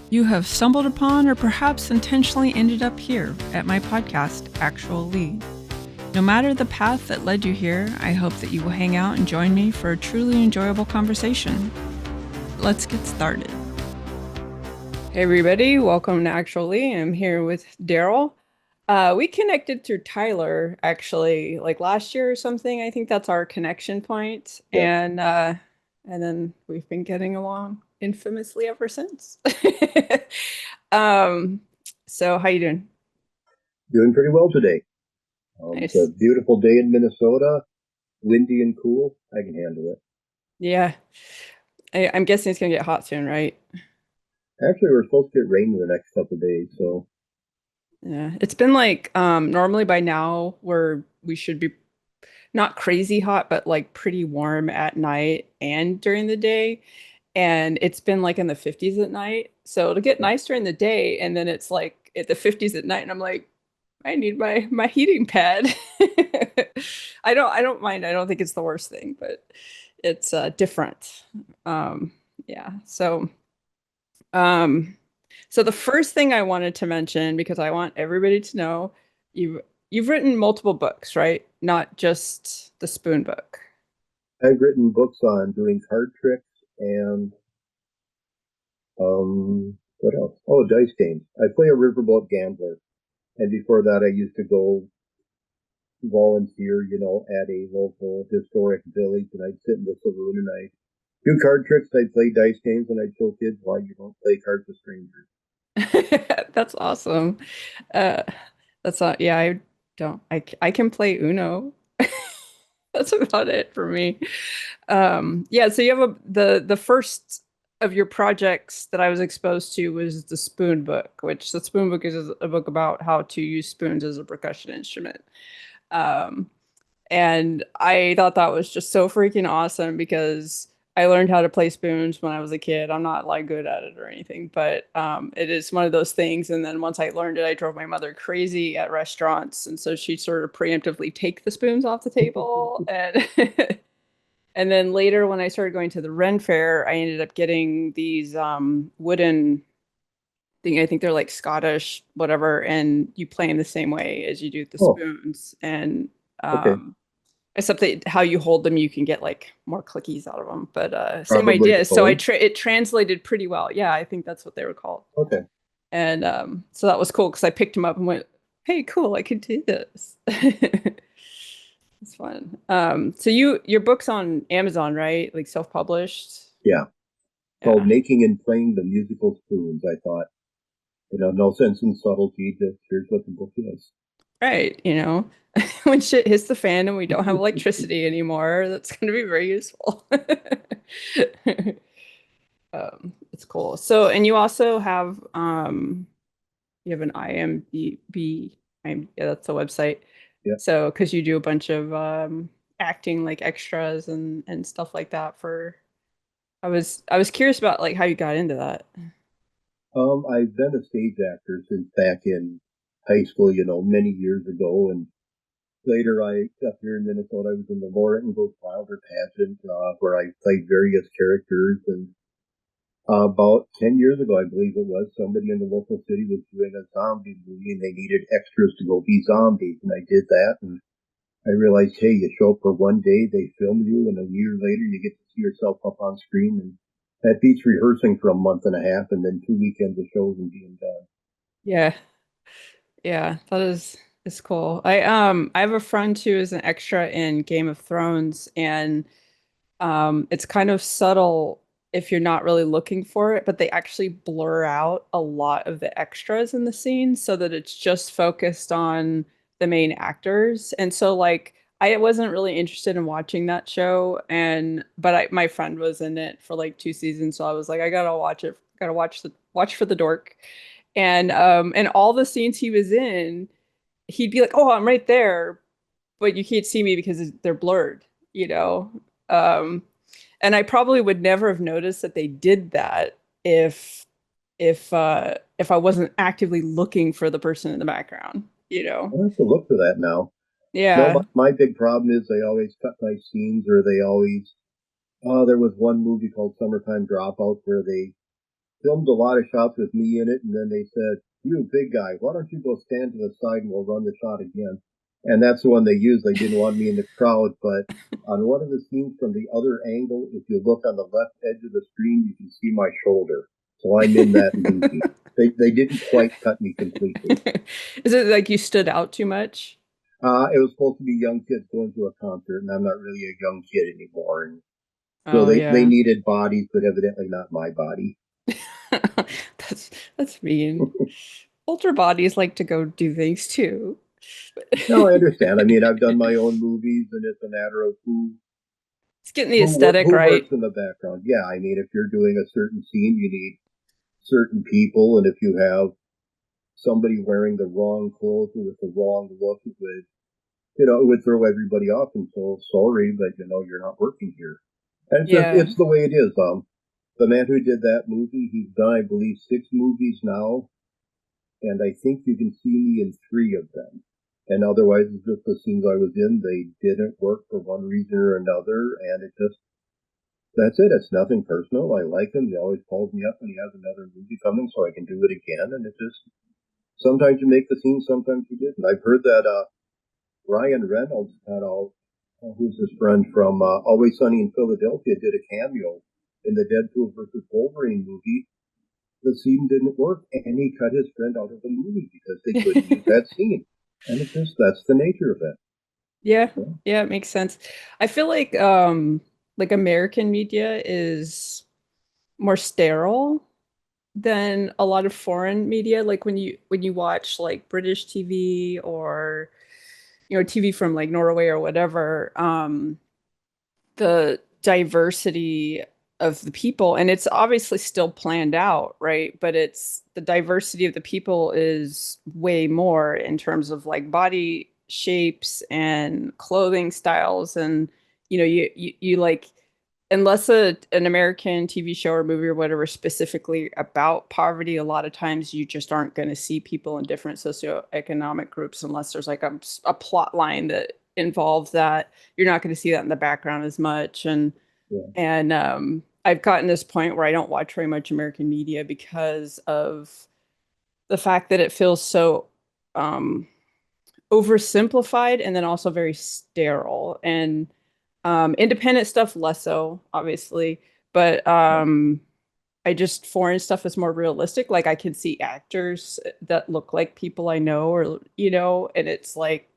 You have stumbled upon or perhaps intentionally ended up here at my podcast, Actual Leigh. No matter the path that led you here, I hope that you will hang out and join me for a truly enjoyable conversation. Let's get started. Hey everybody, welcome to Actual Leigh. I'm here with Daryl. We connected through Tyler actually, like last year or something. I think that's our connection point. Yep. And then we've been getting along infamously ever since. Um, so how you doing? Doing pretty well today. It's a Nice. beautiful day in Minnesota, windy and cool. I can handle it. Yeah. I'm guessing it's gonna get hot soon, right? Actually, we're supposed to get rain in the next couple of days, so Yeah. It's been like normally by now we should be not crazy hot, but like pretty warm at night and during the day. And it's been like in the 50s at night. So it'll get nice during the day, and then it's like at the 50s at night, and I'm like, I need my heating pad. I don't mind. I don't think it's the worst thing, but it's different. Um, yeah. Um, so the first thing I wanted to mention, because I want everybody to know, you've written multiple books, right? Not just the Spoon book. I've written books on doing card tricks and what else? Oh, dice games. I play a riverboat gambler, and before that, I used to go volunteer, at a local historic village, and I'd sit in the saloon and I'd do card tricks. I'd play dice games, and I'd show kids why you don't play cards with strangers. That's awesome. Uh, that's not, yeah, I don't, I can play Uno. That's about it for me. Yeah, so you have the first of your projects that I was exposed to was the Spoon book, which the Spoon book is a book about how to use spoons as a percussion instrument. Um, and I thought that was just so freaking awesome because I learned how to play spoons when I was a kid. I'm not like good at it or anything, but it is one of those things. And then once I learned it, I drove my mother crazy at restaurants, and so she'd sort of preemptively take the spoons off the table. And and then later, when I started going to the Ren Fair, I ended up getting these wooden thing. I think they're like Scottish, whatever, and you play in the same way as you do the Oh, spoons. And okay. um, except that how you hold them, you can get like more clickies out of them. But same Probably idea. So pulling. it translated pretty well. Yeah, I think that's what they were called. Okay. And so that was cool because I picked them up and went, "Hey, cool! I could do this." It's fun. So your book's on Amazon, right? Like self-published. Yeah. Called Yeah. Making and Playing the Musical Spoons. I thought, no sense in subtlety. Just here's what the book is. Right. When shit hits the fan and we don't have electricity anymore, that's going to be very useful. It's cool. So, and you have an IMDB. Yeah, that's the website. Yeah. So, because you do a bunch of acting like extras and stuff like that I was curious about like how you got into that. I've been a stage actor since back in high school, many years ago. And later, up here in Minnesota, I was in the Laura Ingalls Wilder pageant, where I played various characters. And about 10 years ago, I believe it was, somebody in the local city was doing a zombie movie and they needed extras to go be zombies. And I did that. And I realized, hey, you show up for one day, they film you, and a year later you get to see yourself up on screen, and that beats rehearsing for a month and a half and then 2 weekends of shows and being done. Yeah. Yeah, that is cool. I have a friend who is an extra in Game of Thrones, and it's kind of subtle if you're not really looking for it, but they actually blur out a lot of the extras in the scene so that it's just focused on the main actors. And so like I wasn't really interested in watching that show, and but my friend was in it for like 2 seasons, so I was like, I gotta watch it, gotta watch for the dork. And all the scenes he was in, he'd be like, "Oh, I'm right there," but you can't see me because they're blurred, you know? Um, and I probably would never have noticed that they did that if I wasn't actively looking for the person in the background, you know? I'll have to look for that now. No, Yeah. my big problem is they always cut my scenes, or they always, there was one movie called Summertime Dropout where they filmed a lot of shots with me in it, and then they said, "You big guy, why don't you go stand to the side and we'll run the shot again?" And that's the one they used. They didn't want me in the crowd, but on one of the scenes from the other angle, if you look on the left edge of the screen, you can see my shoulder. So I'm in that movie. They didn't quite cut me completely. Is it like you stood out too much? It was supposed to be young kids going to a concert, and I'm not really a young kid anymore. And so Oh they yeah. needed bodies, but evidently not my body. That's that's mean. Older bodies like to go do things too. No, I understand. I mean, I've done my own movies, and it's a matter of It's getting the aesthetic who right. works in the background. Yeah, I mean, if you're doing a certain scene, you need certain people, and if you have somebody wearing the wrong clothes or with the wrong look, it would throw everybody off. And so, sorry, but you're not working here. And Yeah. it's the way it is. The man who did that movie, he's done, I believe, 6 movies now, and I think you can see me in 3 of them. And otherwise, it's just the scenes I was in. They didn't work for one reason or another, and that's it. It's nothing personal. I like him. He always calls me up when he has another movie coming, so I can do it again. And sometimes you make the scene, sometimes you didn't. I've heard that Ryan Reynolds, who's his friend from Always Sunny in Philadelphia, did a cameo in the Deadpool versus Wolverine movie. The scene didn't work, and he cut his friend out of the movie because they couldn't use that scene. And that's the nature of it. Yeah. So, Yeah, it makes sense. I feel like American media is more sterile than a lot of foreign media. Like when you watch like British TV or TV from like Norway or whatever, the diversity of the people, and it's obviously still planned out, right? But it's the diversity of the people is way more in terms of like body shapes and clothing styles, and you like unless an American TV show or movie or whatever specifically about poverty, a lot of times you just aren't going to see people in different socioeconomic groups unless there's like a plot line that involves that. You're not going to see that in the background as much. yeah, And I've gotten this point where I don't watch very much American media because of the fact that it feels so um, oversimplified and then also very sterile. And independent stuff less so, obviously, but yeah, I just foreign stuff is more realistic. Like I can see actors that look like people I know, or and it's like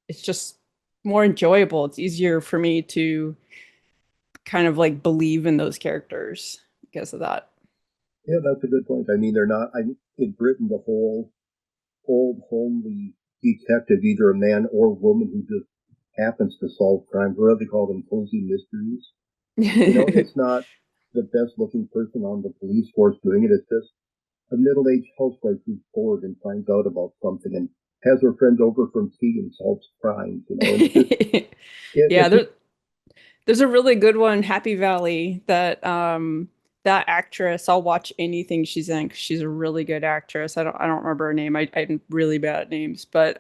it's just more enjoyable. It's easier for me to kind of like believe in those characters because of that. yeah. That's a good point. I mean, they're not. In Britain, the whole old homely detective, either a man or woman who just happens to solve crimes. What do they call them? Cozy mysteries. It's not the best looking person on the police force doing it. It's just a middle aged housewife who's bored and finds out about something and has her friends over from tea and solves crimes. And it's just Yeah, it's just there's a really good one, Happy Valley, that actress, I'll watch anything she's in 'cause she's a really good actress. I don't remember her name. I'm really bad at names, but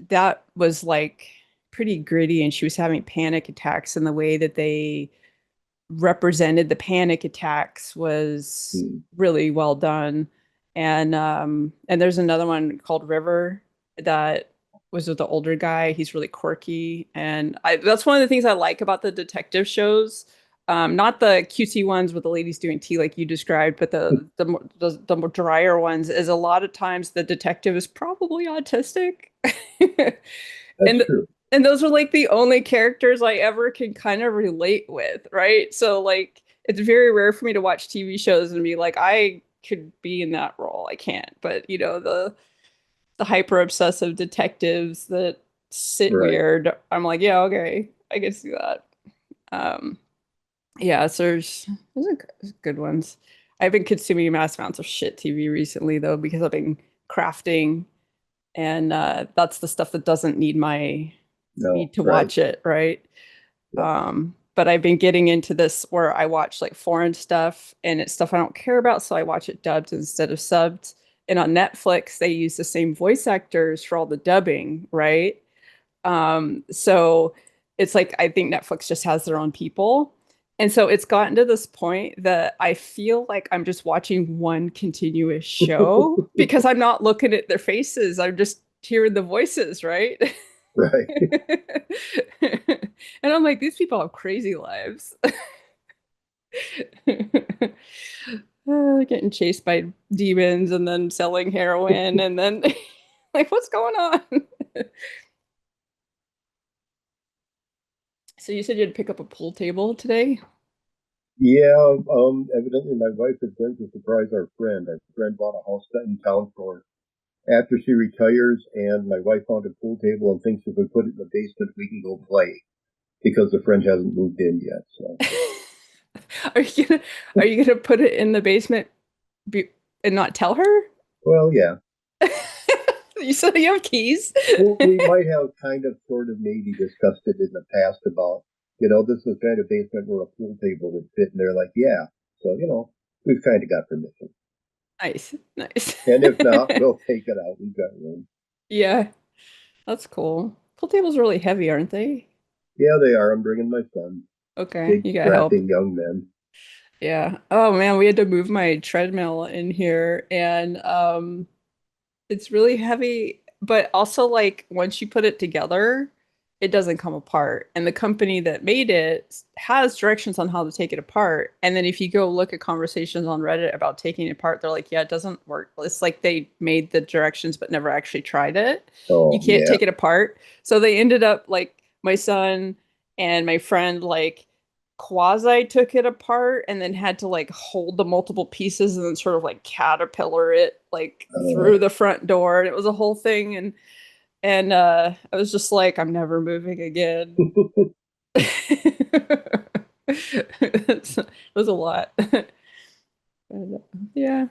that was like pretty gritty, and she was having panic attacks, and the way that they represented the panic attacks was hmm, really well done. And there's another one called River that was with the older guy. He's really quirky, and that's one of the things I like about the detective shows. Not the cutesy ones with the ladies doing tea like you described, but the more drier ones is a lot of times the detective is probably autistic. that's and true. and those are like the only characters I ever can kind of relate with, right? So like it's very rare for me to watch TV shows and be like, I could be in that role. I can't. But the hyper obsessive detectives that sit Right. weird, I'm like, yeah, okay, I can see that. Um, yeah, so there's good ones. I've been consuming mass amounts of shit TV recently though, because I've been crafting, and that's the stuff that doesn't need No. to Right. watch it, right? Yeah. But I've been getting into this where I watch like foreign stuff, and it's stuff I don't care about, so I watch it dubbed instead of subbed. And on Netflix, they use the same voice actors for all the dubbing, right? So it's like I think Netflix just has their own people. And so it's gotten to this point that I feel like I'm just watching one continuous show because I'm not looking at their faces. I'm just hearing the voices, right? Right. And I'm like, these people have crazy lives. Getting chased by demons and then selling heroin and then like, what's going on? So you said you had to pick up a pool table today? Yeah, evidently my wife is going to surprise our friend. Our friend bought a house in town for her after she retires, and my wife found a pool table and thinks if we put it in the basement, we can go play because the friend hasn't moved in yet. So, Are you gonna are you gonna put it in the basement be and not tell her? well, yeah. You said you have keys. Well, we might have kind of sort of maybe discussed it in the past about, this is the kind of basement where a pool table would fit, and they're like, yeah. So, we've kind of got permission. Nice, nice. And if not, we'll take it out. We've got room. Yeah, that's cool. Pool tables are really heavy, aren't they? Yeah, they are. I'm bringing my son. Okay, Big, you got help. strapping young men. Yeah. Oh man, we had to move my treadmill in here and it's really heavy, but also like once you put it together, it doesn't come apart. And the company that made it has directions on how to take it apart. And then if you go look at conversations on Reddit about taking it apart, they're like, yeah, it doesn't work. It's like they made the directions but never actually tried it. You Oh, can't yeah. take it apart. So they ended up like my son and my friend like quasi took it apart and then had to like hold the multiple pieces and then sort of like caterpillar it like Uh, through the front door and it was a whole thing and I was just like I'm never moving again. It was a lot. And, yeah.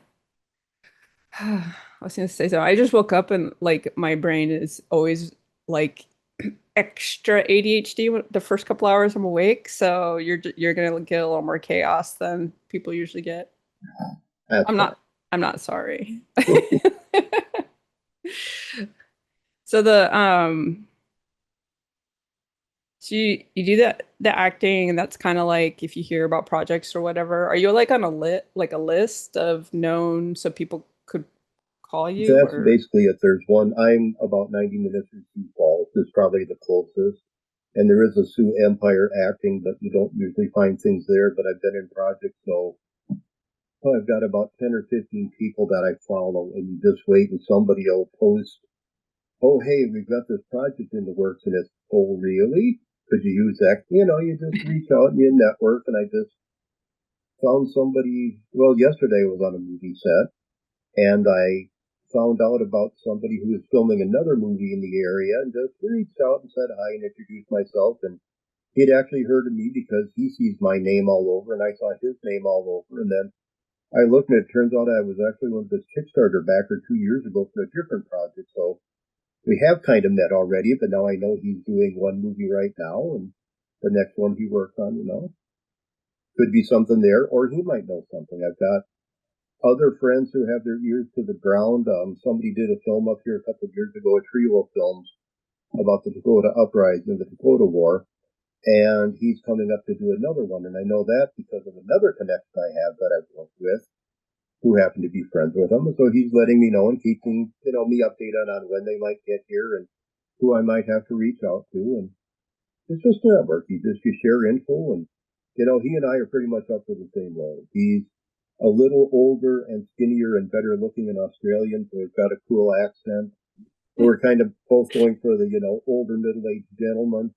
I was gonna say so. I just woke up and like my brain is always like extra ADHD the first couple hours I'm awake, so you're gonna get a little more chaos than people usually get. that's I'm fine. not I'm not sorry. So you do the acting and that's kind of like if you hear about projects or whatever, are you like on a list of known so people could call you That's or basically it. There's one. I'm about 90 minutes from Sioux Falls. Is probably the closest. And there is a Sioux Empire acting, but you don't usually find things there. But I've been in projects, so I've got about 10 or 15 people that I follow, and you just wait, and somebody will post, "Oh, hey, we've got this project in the works," and it's, "Oh, really? Could you use that?" You just reach out and you network, and I just found somebody. Well, yesterday I was on a movie set, and I found out about somebody who was filming another movie in the area, and just reached out and said hi and introduced myself, and he'd actually heard of me because he sees my name all over, and I saw his name all over, and then I looked and it turns out I was actually one of his Kickstarter backer 2 years ago for a different project. So we have kind of met already, but now I know he's doing one movie right now and the next one he worked on, could be something there, or he might know something. I've got other friends who have their ears to the ground. Somebody did a film up here a couple of years ago, a trio of films about the Dakota Uprising, the Dakota War, and he's coming up to do another one. And I know that because of another connection I have that I've worked with, who happen to be friends with him. So he's letting me know and keeping, me updated on when they might get here and who I might have to reach out to. And it's just a network. You share info and, he and I are pretty much up for the same role. He's a little older and skinnier and better looking an Australian, so he's got a cool accent. We're kind of both going for the, older middle-aged gentleman.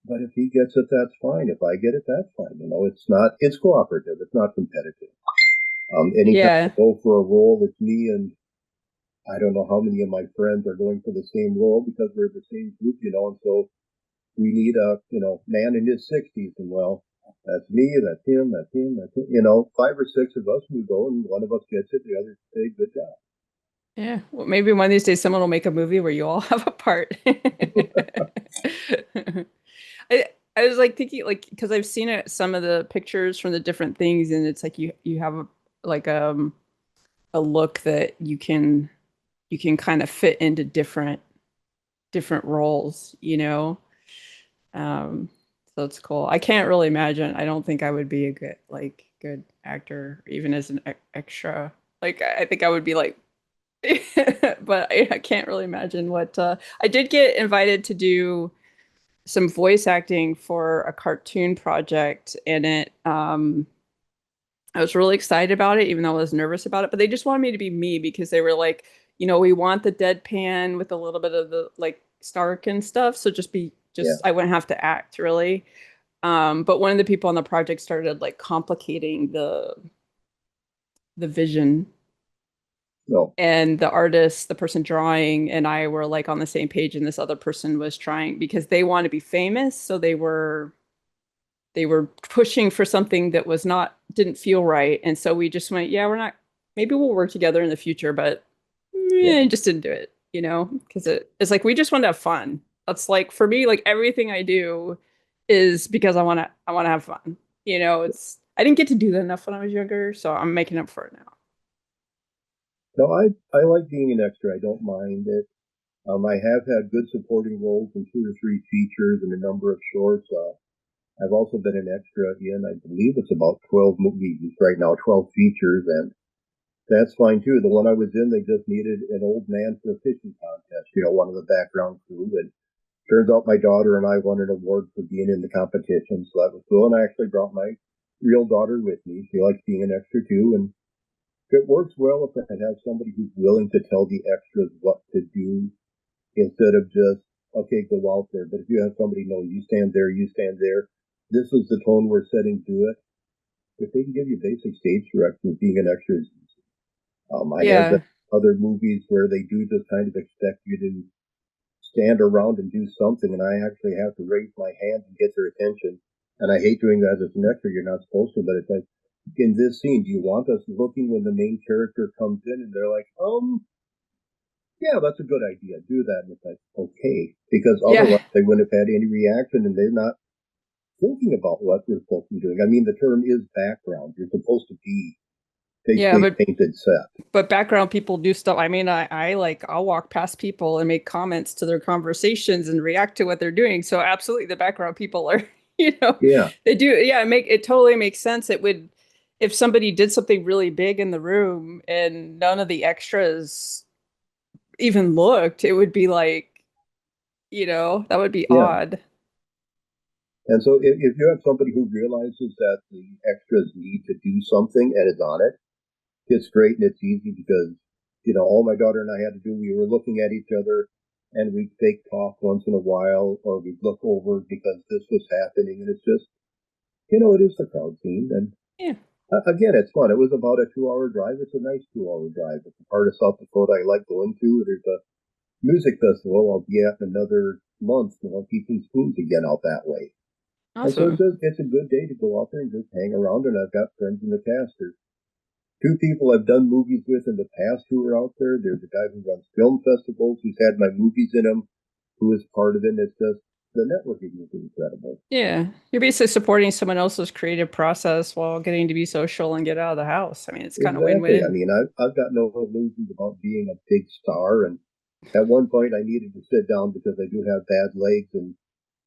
But if he gets it, that's fine. If I get it, that's fine. It's cooperative. It's not competitive. Anytime I yeah. go for a role, it's me and I don't know how many of my friends are going for the same role because we're the same group, and so we need a, man in his 60s, and well, that's me, that's him, that's him, that's him. 5 or 6 of us, we go and one of us gets it, the others say, good job. Yeah. Well, maybe one of these days someone will make a movie where you all have a part. I I was like thinking like because I've seen it some of the pictures from the different things and it's like you have like a look that you can kind of fit into different roles, you know. Um So it's cool. I can't really imagine. I don't think I would be a good actor, even as an extra. Like I think I would be like, but I can't really imagine what. I did get invited to do some voice acting for a cartoon project, and I was really excited about it, even though I was nervous about it. But they just wanted me to be me because they were like, we want the deadpan with a little bit of the like snark and stuff. So Yeah. I wouldn't have to act really. But one of the people on the project started like complicating the vision, No. and the artist, the person drawing, and I were like on the same page, and this other person was trying because they want to be famous, so they were pushing for something that was not didn't feel right, and so we just went, yeah, we're not. Maybe we'll work together in the future, but Yeah. just didn't do it, because it's like we just want to have fun. That's like for me, like everything I do is because I want to have fun. It's I didn't get to do that enough when I was younger, so I'm making up for it now. No, I like being an extra. I don't mind it. I have had good supporting roles in two or three features and a number of shorts. I've also been an extra in, I believe it's about 12 movies right now, 12 features, and that's fine too. The one I was in, they just needed an old man for a fishing contest, one of the background crew. And turns out my daughter and I won an award for being in the competition, so that was cool. And I actually brought my real daughter with me. She likes being an extra too. And it works well if I have somebody who's willing to tell the extras what to do instead of just, okay, go out there. But if you have somebody, no, you stand there. This is the tone we're setting, do it. If they can give you basic stage direction, being an extra is easy. I have been Yeah, in other movies where they do just kind of expect you to stand around and do something, and I actually have to raise my hand and get their attention. And I hate doing that as an extra. You're not supposed to, but it's like, in this scene, do you want us looking when the main character comes in? And they're like, yeah, that's a good idea. Do that. And it's like, okay, because yeah, otherwise they wouldn't have had any reaction, and they're not thinking about what they're supposed to be doing. I mean, the term is background. You're supposed to be yeah. basically a But painted set. background people do stuff. I mean, I like I'll walk past people and make comments to their conversations and react to what they're doing. So absolutely, the background people are, Yeah, they do. Yeah, it totally makes sense. It would if somebody did something really big in the room and none of the extras even looked, it would be like, that would be yeah. odd. And so if you have somebody who realizes that the extras need to do something and is on it, it's great and it's easy because, all my daughter and I had to do, we were looking at each other and we'd fake talk once in a while or we'd look over because this was happening. And it's just, it is the crowd scene. And Yeah. again, it's fun. It was about a 2 hour drive. It's a nice 2 hour drive. It's a part of South Dakota I like going to. There's a music festival I'll be at in another month, teaching spoons again out that way. And so Awesome. it's a good day to go out there and just hang around. And I've got friends in the cast. There's two people I've done movies with in the past who are out there. There's a guy who runs film festivals who's had my movies in them, who is part of it. And it's just the networking is incredible. Yeah. You're basically supporting someone else's creative process while getting to be social and get out of the house. I mean, it's kind of Exactly. I win-win. mean, I've got no illusions about being a big star. And at one point, I needed to sit down because I do have bad legs. And,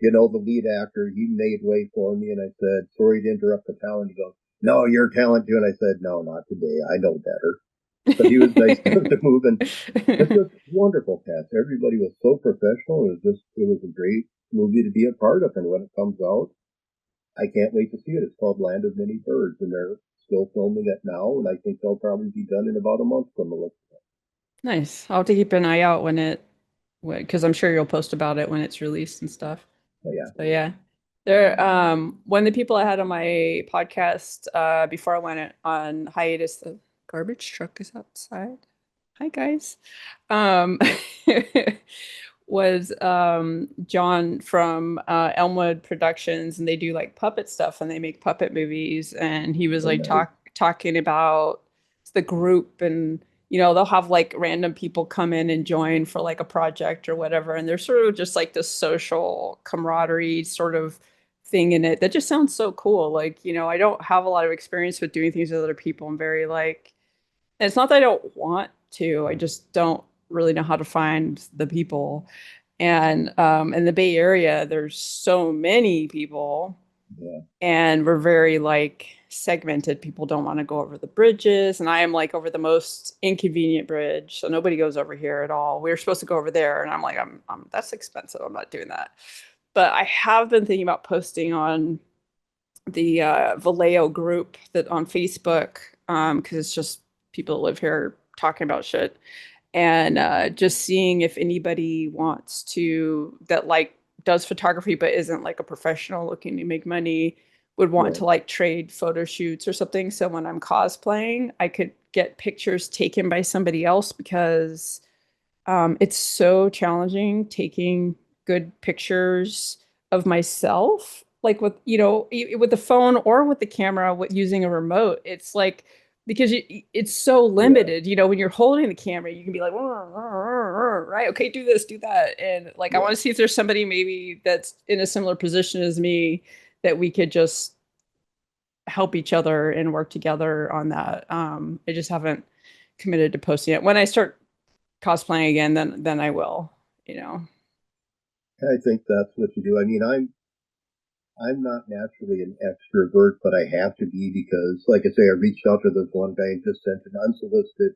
the lead actor, he made way for me. And I said, sorry to interrupt the talent. He goes, no, you're talent too. And I said, no, not today. I know better. But he was nice enough to move. And it's just wonderful cast. Everybody was so professional. It was a great movie to be a part of. And when it comes out, I can't wait to see it. It's called Land of Many Birds, and they're still filming it now. And I think they'll probably be done in about a month from the look. Nice. I'll have to keep an eye out because I'm sure you'll post about it when it's released and stuff. So yeah, So yeah. One of the people I had on my podcast before I went on hiatus, the garbage truck is outside. Hi guys. Um was John from Elmwood Productions, and they do like puppet stuff and they make puppet movies, and he was oh, like nice. talking about the group, and they'll have like random people come in and join for like a project or whatever, and there's sort of just like this social camaraderie sort of thing in it that just sounds so cool. Like, I don't have a lot of experience with doing things with other people. I'm very like, and it's not that I don't want to, I just don't really know how to find the people. And in the Bay Area, there's so many people, Yeah. and we're very like segmented. People don't want to go over the bridges, and I am like over the most inconvenient bridge, so nobody goes over here at all. We were supposed to go over there, and I'm like, I'm that's expensive. I'm not doing that. But I have been thinking about posting on the Vallejo group that on Facebook, because it's just people that live here talking about shit, and just seeing if anybody wants to that like does photography but isn't like a professional looking to make money would want to Right. like trade photo shoots or something. So when I'm cosplaying, I could get pictures taken by somebody else because it's so challenging taking good pictures of myself, like with, with the phone or with the camera, with using a remote. It's like, because it's so Yeah. limited, when you're holding the camera, you can be like, right, okay, do this, do that. And like, I want Yeah. to see if there's somebody maybe that's in a similar position as me that we could just help each other and work together on that. I just haven't committed to posting it. When I start cosplaying again, then I will, you know. I think that's what you do. I mean, I'm not naturally an extrovert, but I have to be because, like I say, I reached out to this one guy and just sent an unsolicited,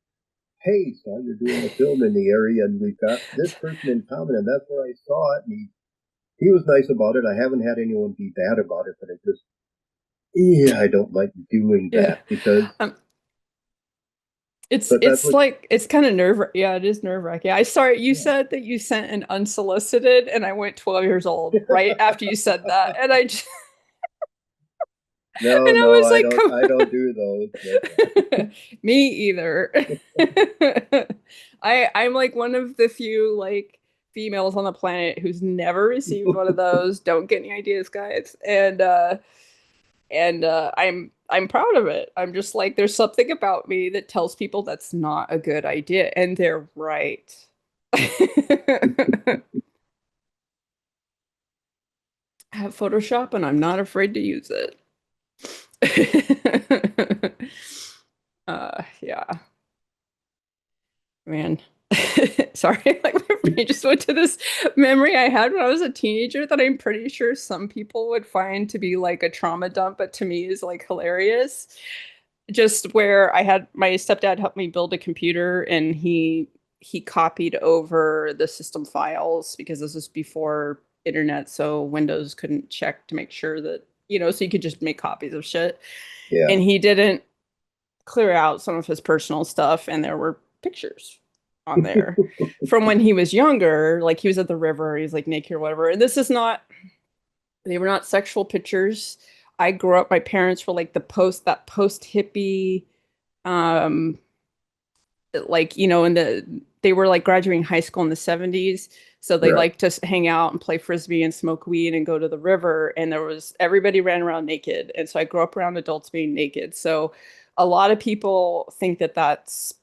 "Hey, saw you're doing a film in the area, and we've got this person in common," and that's where I saw it. And he was nice about it. I haven't had anyone be bad about it, but I don't like doing Yeah. that because, Um, it's but that's it's what, like it's kind of yeah, it is nerve-wracking. I saw it. You yeah. said that you sent an unsolicited, and I went 12 years old right after you said that. And I just and No, I no, was like, I don't do those, but me either. I'm like one of the few like females on the planet who's never received one of those. Don't get any ideas, guys. And I'm proud of it. I'm just like, there's something about me that tells people that's not a good idea, and they're right. I have Photoshop and I'm not afraid to use it. Yeah, man. Sorry, like my brain just went to this memory I had when I was a teenager that I'm pretty sure some people would find to be like a trauma dump, but to me is like hilarious. Just where I had my stepdad help me build a computer, and he copied over the system files because this was before internet, so Windows couldn't check to make sure that, so you could just make copies of shit. yeah. And he didn't clear out some of his personal stuff, and there were pictures on there from when he was younger, like he was at the river, he's like naked or whatever. And this is not they were not sexual pictures. I grew up, my parents were like that post hippie, um, like, in they were like graduating high school in the 70s. So they Right. liked to hang out and play frisbee and smoke weed and go to the river. And everybody ran around naked. And so I grew up around adults being naked. So a lot of people think that that's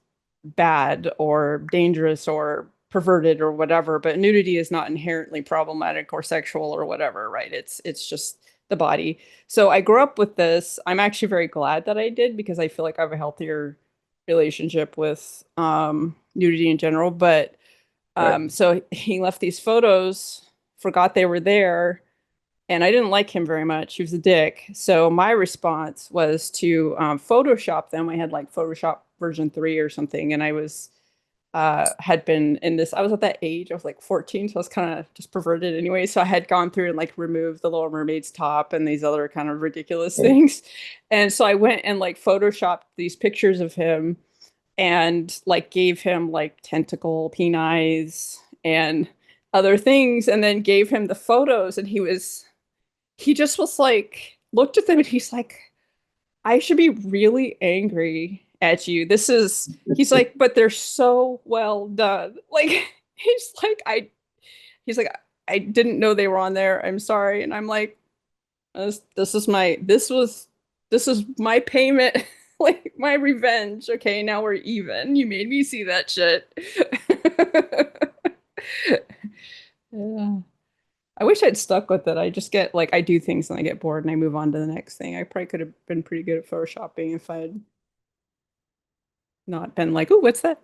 bad or dangerous or perverted or whatever, but nudity is not inherently problematic or sexual or whatever, right? It's just the body. So I grew up with this. I'm actually very glad that I did because I feel like I have a healthier relationship with nudity in general. But Right. so he left these photos, forgot they were there, and I didn't like him very much. He was a dick. So my response was to Photoshop them. I had like Photoshop version 3 or something, and I was had been in this. I was at that age. I was like 14, so I was kind of just perverted anyway. So I had gone through and like removed the Little Mermaid's top and these other kind of ridiculous Oh, things. And so I went and like Photoshopped these pictures of him and like gave him like tentacle penis and other things, and then gave him the photos. And he just was like, looked at them and he's like, I should be really angry at you. He's like, but they're so well done. Like, he's like, he's like, I didn't know they were on there. I'm sorry. And I'm like, this is my payment, like my revenge. Okay, now we're even. You made me see that shit. Yeah. I wish I'd stuck with it. I just get like I do things and I get bored and I move on to the next thing. I probably could have been pretty good at photoshopping if I had not been like, oh, what's that?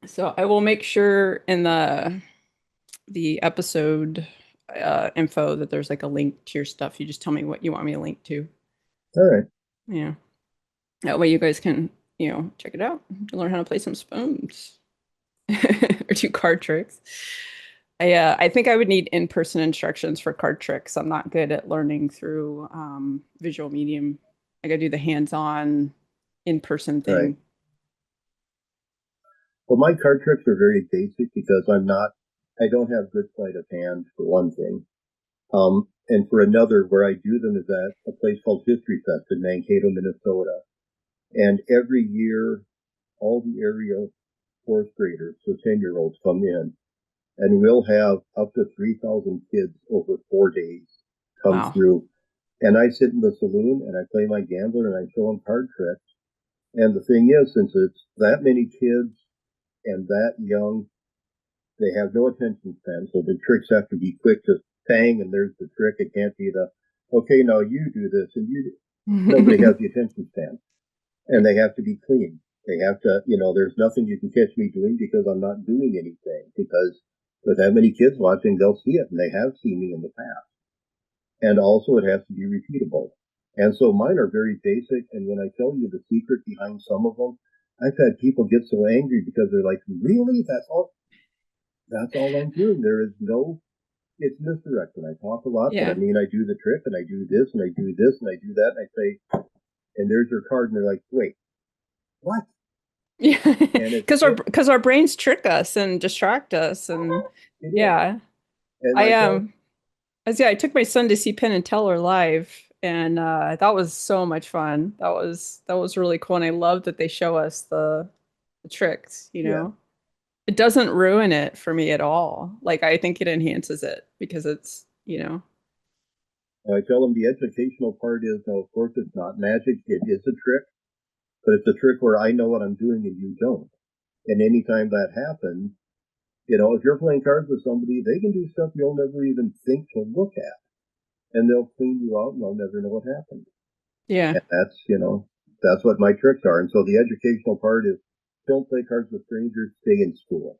So I will make sure in the episode info that there's like a link to your stuff. You just tell me what you want me to link to. All right. Yeah. That way you guys can, check it out and learn how to play some spoons or do card tricks. I think I would need in-person instructions for card tricks. I'm not good at learning through visual medium. I gotta do the hands-on in-person Right. thing. Well, my card tricks are very basic because I don't have good sleight of hand for one thing. And for another, where I do them is at a place called History Fest in Mankato, Minnesota. And every year, all the area fourth graders, so 10-year-olds come in, and we'll have up to 3,000 kids over 4 days come Wow. through. And I sit in the saloon and I play my gambler and I show them card tricks. And the thing is, since it's that many kids and that young, they have no attention span. So the tricks have to be quick to bang, and there's the trick. It can't be okay, now you do this and you do. Nobody has the attention span. And they have to be clean. They have to, there's nothing you can catch me doing because I'm not doing anything. Because with that many kids watching, they'll see it, and they have seen me in the past. And also, it has to be repeatable. And so mine are very basic. And when I tell you the secret behind some of them, I've had people get so angry because they're like, "Really? That's all? That's all I'm doing? There is no." It's misdirection. I talk a lot, but I Yeah. mean, I do the trick, and I do this, and I do this, and I do that, and I say, "And there's your card," and they're like, "Wait, what?" Yeah. And it's Because our brains trick us and distract us and it is. yeah. And I I tell, I took my son to see Penn and Teller live and that was so much fun. That was really cool and I love that they show us the tricks, you yeah, know. It doesn't ruin it for me at all. Like I think it enhances it because it's. and I tell them the educational part is, no, of course, it's not magic. It is a trick, but it's a trick where I know what I'm doing and you don't. And anytime that happens, if you're playing cards with somebody, they can do stuff you'll never even think to look at, and they'll clean you out, and they'll never know what happened. Yeah. And that's what my tricks are. And so the educational part is, don't play cards with strangers. Stay in school.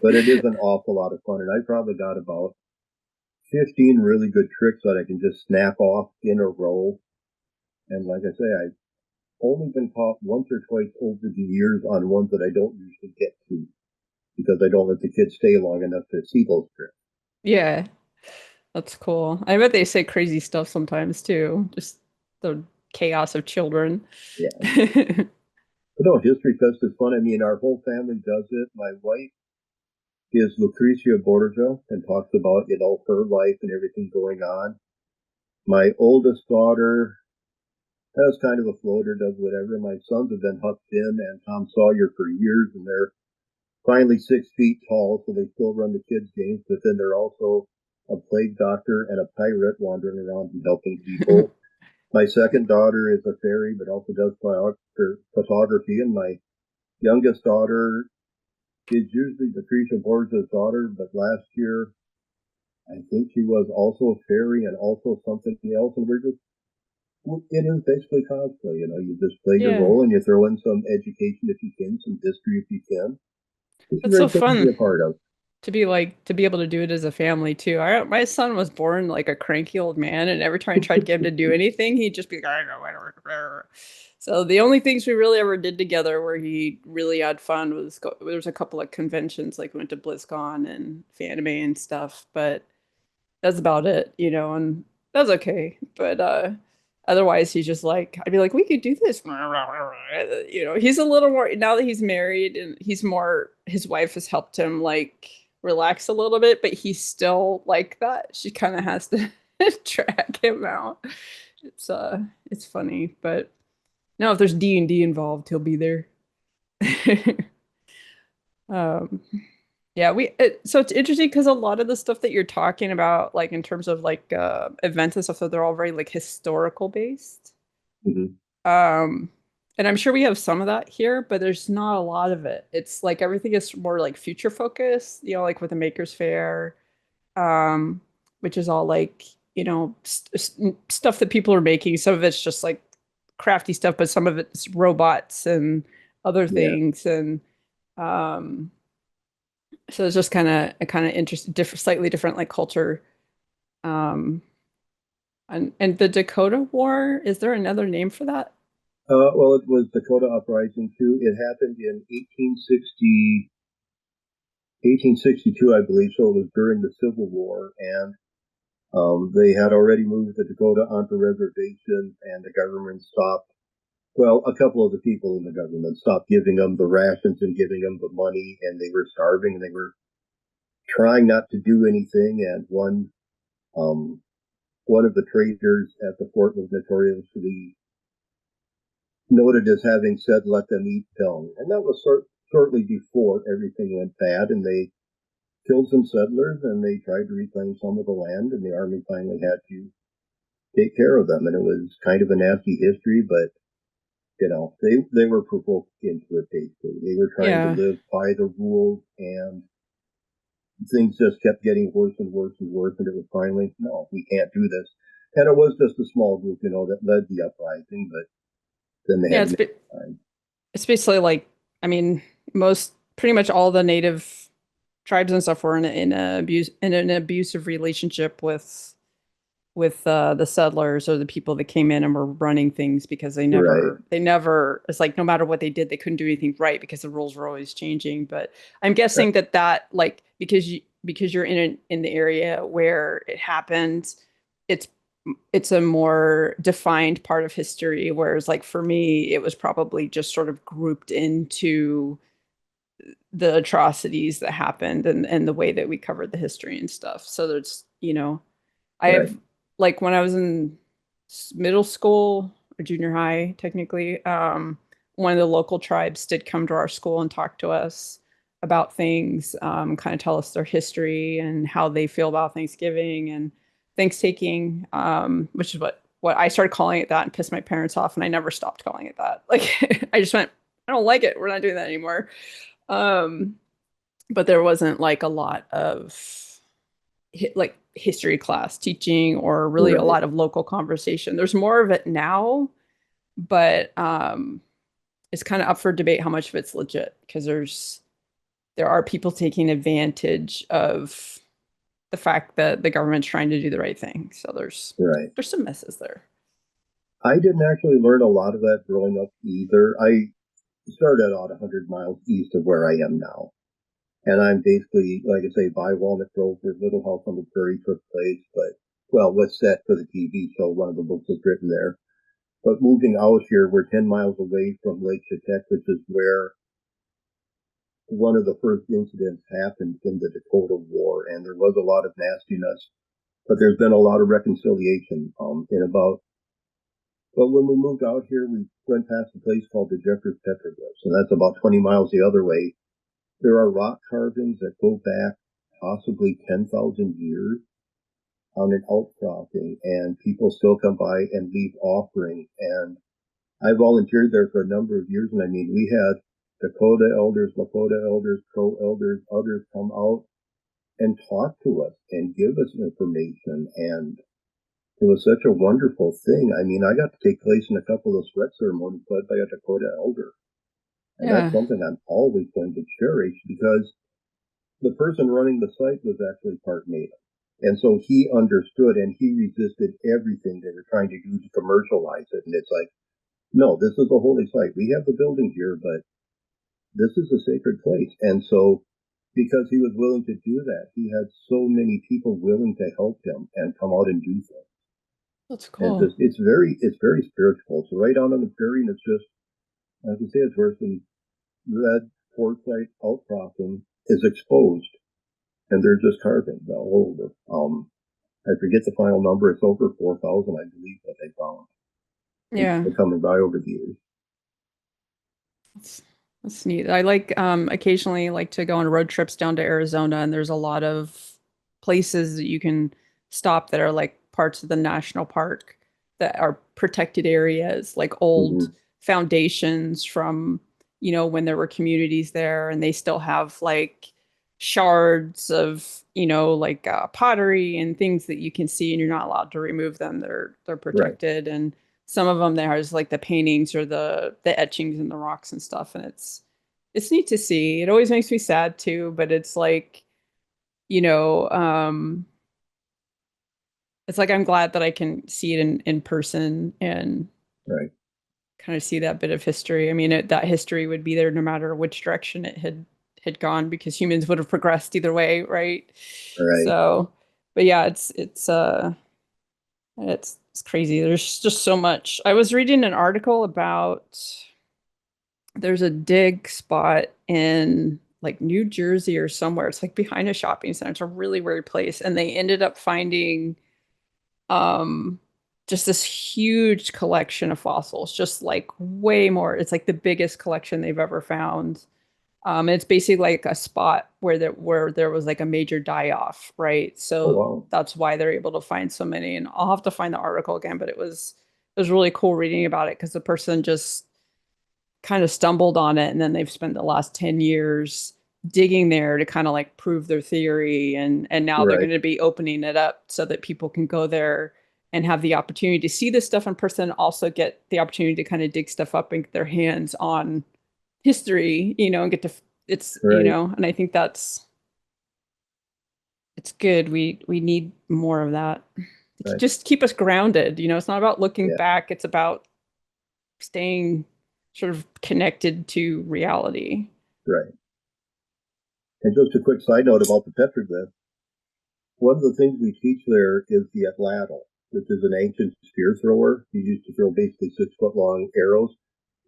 But it is an awful lot of fun, and I probably got about 15 really good tricks that I can just snap off in a row. And like I say, I've only been caught once or twice over the years on ones that I don't usually get to because I don't let the kids stay long enough to see those tricks. Yeah. That's cool. I bet they say crazy stuff sometimes too. Just the chaos of children. Yeah. But no, History Fest is fun. I mean, our whole family does it. My wife is Lucretia Borgia and talks about, her life and everything going on. My oldest daughter has kind of a floater, does whatever. My sons have been Huck Finn and Tom Sawyer for years, and they're finally 6 feet tall, so they still run the kids' games, but then they're also a plague doctor and a pirate wandering around and helping people. My second daughter is a fairy, but also does photography, and my youngest daughter is usually Patricia Borgia's daughter, but last year I think she was also a fairy and also something else, and it is basically cosplay. You just play your Yeah, role and you throw in some education if you can, some history if you can. It's a that's so great thing to be fun a part of. to be able to do it as a family too. My son was born like a cranky old man, and every time I tried to get him to do anything, he'd just be like, so the only things we really ever did together where he really had fun there was a couple of conventions like we went to BlizzCon and Fanime and stuff, but that's about it, and that's okay. But otherwise he's just like I'd be like, we could do this. He's a little more now that he's married and his wife has helped him like relax a little bit, but he's still like that. She kind of has to drag him out. It's funny, but no, if there's D&D involved, he'll be there. Um, Yeah, so it's interesting because a lot of the stuff that you're talking about, like in terms of like events and stuff, so they're all very like historical based. Mm-hmm. Um, and I'm sure we have some of that here, but there's not a lot of it. It's like everything is more like future focused, like with the Makers Fair, um, which is all like, stuff that people are making. Some of it's just like crafty stuff, but some of it's robots and other Yeah. things. And um, so it's just kind of interesting, different, slightly different like culture. Um, and the Dakota War, is there another name for that? Well, it was Dakota Uprising too. It happened in 1862, I believe. So it was during the Civil War, and they had already moved the Dakota onto reservations, and the government stopped. Well, a couple of the people in the government stopped giving them the rations and giving them the money, and they were starving, and they were trying not to do anything. And um, one of the traders at the fort was notoriously noted as having said, "Let them eat dung," and that was shortly before everything went bad, and they killed some settlers, and they tried to reclaim some of the land, and the army finally had to take care of them, and it was kind of a nasty history, but they were provoked into it. Basically, they were trying to Yeah. live by the rules, and things just kept getting worse and worse and worse, and it was finally, no, we can't do this. And it was just a small group, that led the uprising, but then they Yeah, had to make time. it's basically like, I mean, most pretty much all the native tribes and stuff were in an abusive relationship with the settlers or the people that came in and were running things because Right, they never it's like no matter what they did they couldn't do anything right because the rules were always changing. But I'm right, guessing that like because you're in the area where it happened, it's it's a more defined part of history, whereas like for me it was probably just sort of grouped into the atrocities that happened and the way that we covered the history and stuff. So there's, right. I've like when I was in middle school or junior high, technically, one of the local tribes did come to our school and talk to us about things, kind of tell us their history and how they feel about Thanksgiving and Thanksgiving, which is what I started calling it that and pissed my parents off, and I never stopped calling it that. Like I just went, I don't like it. We're not doing that anymore. Um, but there wasn't like a lot of like history class teaching or really a Right. lot of local conversation. There's more of it now, but it's kind of up for debate how much of it's legit because there are people taking advantage of the fact that the government's trying to do the right thing. So Right. there's some messes there. I didn't actually learn a lot of that growing up either. I started out 100 miles east of where I am now. And I'm basically, like I say, by Walnut Grove, where Little House on the Prairie took place. But, well, what's set for the TV show, one of the books was written there. But moving out here, we're 10 miles away from Lake Chetek, which is where one of the first incidents happened in the Dakota War. And there was a lot of nastiness, but there's been a lot of reconciliation in about. But when we moved out here, we went past a place called the Jeffers Petroglyphs, and that's about 20 miles the other way. There are rock carvings that go back possibly 10,000 years on an outcropping, and people still come by and leave offerings. And I volunteered there for a number of years, and I mean, we had Dakota elders, Lakota elders, Crow elders, others come out and talk to us and give us information. And it was such a wonderful thing. I mean, I got to take place in a couple of sweat ceremonies led by a Dakota elder. And that's Yeah. something I'm always going to cherish because the person running the site was actually part Native. And so he understood and he resisted everything they were trying to do to commercialize it. And it's like, no, this is a holy site. We have the building here, but this is a sacred place. And so because he was willing to do that, he had so many people willing to help him and come out and do things. That's And cool. it's very spiritual. So right out on the prairie, and it's just, as I say, it's where some red quartzite outcropping is exposed, and they're just carvings all over. I forget the final number. It's over 4,000, I believe, that they found. And Yeah. people coming by over the years. That's, that's neat. I like occasionally like to go on road trips down to Arizona, and there's a lot of places that you can stop that are like parts of the national park that are protected areas, like old Mm-hmm. foundations from, when there were communities there, and they still have like shards of, like pottery and things that you can see, and you're not allowed to remove them. They're Right. protected, and some of them there's like the paintings or the etchings in the rocks and stuff, and it's neat to see. It always makes me sad too, but it's like, you know, it's like I'm glad that I can see it in person and Right. kind of see that bit of history. I mean, that history would be there no matter which direction it had gone because humans would have progressed either way, right? Right. So, but yeah, it's crazy. There's just so much. I was reading an article about there's a dig spot in like New Jersey or somewhere. It's like behind a shopping center. It's a really weird place, and they ended up finding um just this huge collection of fossils, just like way more. It's like the biggest collection they've ever found. And it's basically like a spot where there was like a major die-off, right? Oh, So wow. that's why they're able to find so many. And I'll have to find the article again, but it was really cool reading about it because the person just kind of stumbled on it, and then they've spent the last 10 years digging there to kind of like prove their theory, and now they're Right. going to be opening it up so that people can go there and have the opportunity to see this stuff in person, also get the opportunity to kind of dig stuff up and get their hands on history, and get to it's, Right. and I think it's good. We need more of that to Right. just keep us grounded. It's not about looking Yeah. back, it's about staying sort of connected to reality. Right. And just a quick side note about the petroglyph. One of the things we teach there is the atlatl, which is an ancient spear thrower. He used to throw basically 6 foot long arrows.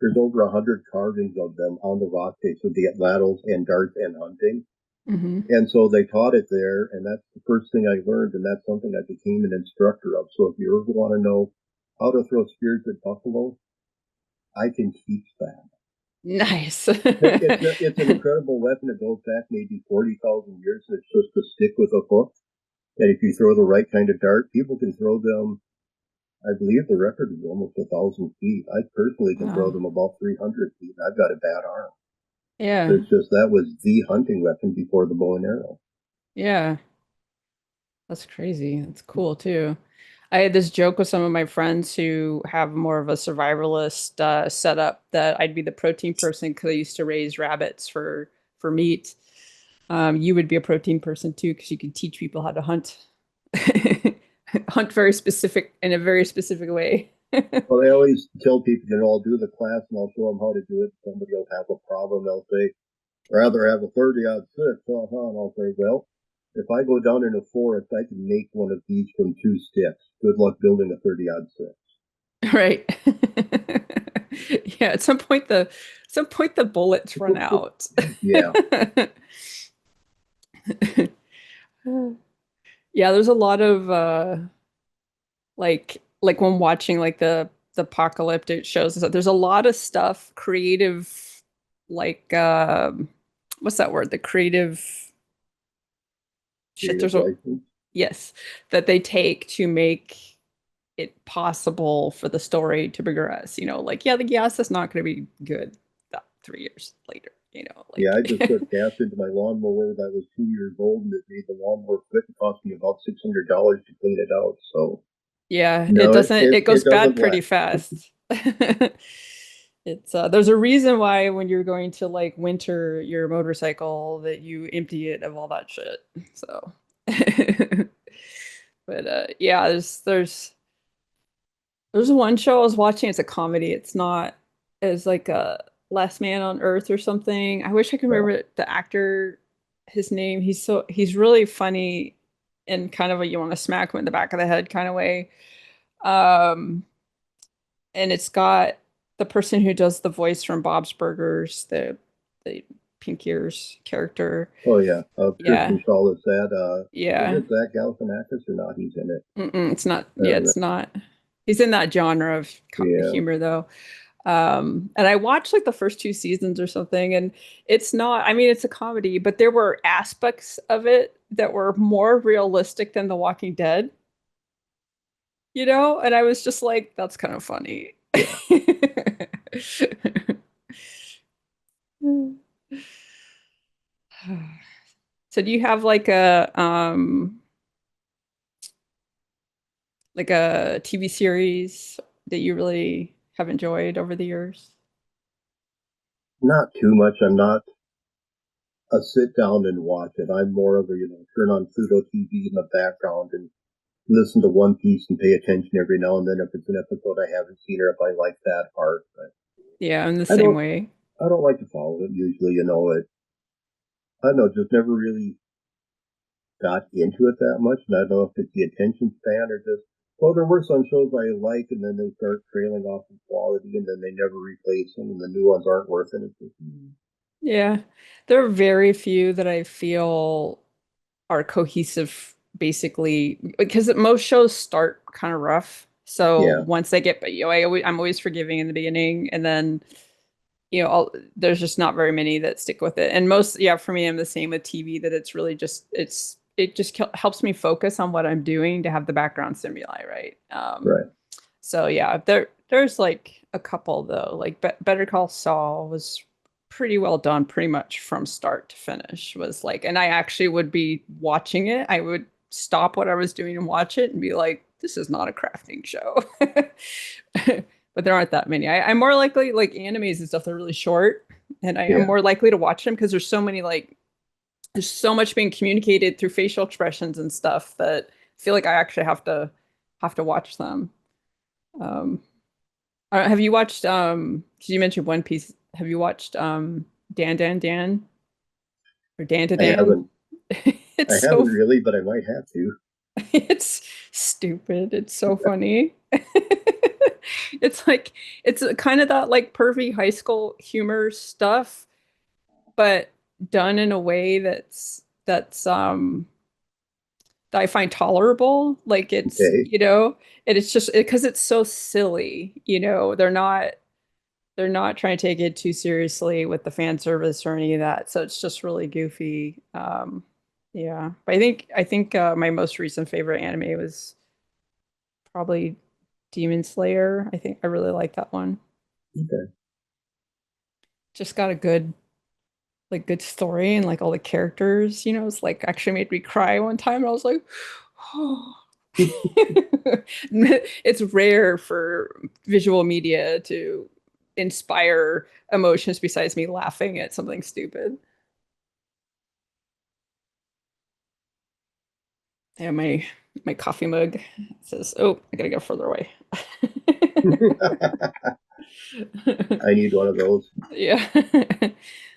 There's over 100 carvings of them on the rock face of the atlatls and darts and hunting. Hmm. And so they taught it there, and that's the first thing I learned, and that's something I became an instructor of. So if you ever want to know how to throw spears at buffalo, I can teach that. Nice. It's an incredible weapon. It goes back maybe 40,000 years. It's just a stick with a hook. And if you throw the right kind of dart, people can throw them. I believe the record is almost 1,000 feet. I personally can throw Wow. them about 300 feet. And I've got a bad arm. Yeah. It's just that was the hunting weapon before the bow and arrow. Yeah. That's crazy. That's cool too. I had this joke with some of my friends who have more of a survivalist setup that I'd be the protein person because I used to raise rabbits for meat. You would be a protein person too because you can teach people how to hunt, hunt very specific in a very specific way. Well, I always tell people, I'll do the class and I'll show them how to do it. Somebody will have a problem. They'll say, rather have a 30-06. And I'll say, well, if I go down in a forest, I can make one of these from 2 sticks. Good luck building a 30-06. Right. Yeah, at some point the bullets run out. Yeah. Yeah, there's a lot of like when watching like the apocalyptic shows and stuff, there's a lot of stuff creative, like what's that word? The creative shit, Creative there's a license. yes, that they take to make it possible for the story to progress. Like, yeah, the gas is not going to be good 3 years later, Yeah, I just like put gas into my lawnmower that was 2 years old and it made the lawnmower quit and cost me about $600 to clean it out. So, yeah, it no, doesn't, it it goes bad doesn't pretty last. fast. It's there's a reason why when you're going to like winter your motorcycle that you empty it of all that shit. So, but yeah, there's one show I was watching. It's a comedy. It's not as like a Last Man on Earth or something. I wish I could No. remember the actor, his name. He's really funny in kind of a you want to smack him in the back of the head kind of way. Um, and it's got the person who does the voice from Bob's Burgers, the pink ears character. Oh, yeah. Yeah, Christian Shaw is that. Is yeah. it Zach Galifianakis or not? He's in it. It's not. Yeah, Uh, it's not. He's in that genre of yeah. humor though. And I watched like the first two seasons or something, and it's not, I mean, it's a comedy, but there were aspects of it that were more realistic than The Walking Dead, and I was just like, that's kind of funny. Yeah. So do you have like a TV series that you really have enjoyed over the years? Not too much. I'm not a sit down and watch it. I'm more of a, turn on pseudo TV in the background and listen to One Piece and pay attention every now and then if it's an episode I haven't seen or if I like that part. But Yeah, in the I same don't, way. I don't like to follow it usually. I don't know, just never really got into it that much. And I don't know if it's the attention span or just, well, there were some shows I like and then they start trailing off in quality and then they never replace them and the new ones aren't worth it. It's just, Yeah. There are very few that I feel are cohesive basically because most shows start kind of rough. So yeah, once they get, I'm always forgiving in the beginning, and then there's just not very many that stick with it. And most, yeah, for me, I'm the same with TV that it's really just it just helps me focus on what I'm doing to have the background stimuli, right? right. So yeah, there's like a couple though. Like Better Call Saul was pretty well done, pretty much from start to finish. Was like, and I actually would be watching it. I would stop what I was doing and watch it and be like, this is not a crafting show. But there aren't that many. I'm more likely like animes and stuff. They're really short, and I am Yeah, more likely to watch them because there's so many like there's so much being communicated through facial expressions and stuff that I feel like I actually have to watch them. Um, have you watched 'cause you mentioned One Piece. Have you watched Dan Dan Dan or Dan to I Dan? haven't, I It's haven't so really, but I might have to. it's stupid. It's so funny. It's like it's kind of that like pervy high school humor stuff, but done in a way that's that I find tolerable. Like Okay. and it's just because it's so silly, they're not trying to take it too seriously with the fan service or any of that. So it's just really goofy. Yeah. But I think my most recent favorite anime was probably Demon Slayer. I think I really like that one. Okay. Just got a good story and like all the characters, it's like actually made me cry one time and I was like, oh. It's rare for visual media to inspire emotions besides me laughing at something stupid. Yeah, my coffee mug says, "Oh, I gotta go further away." I need one of those. Yeah.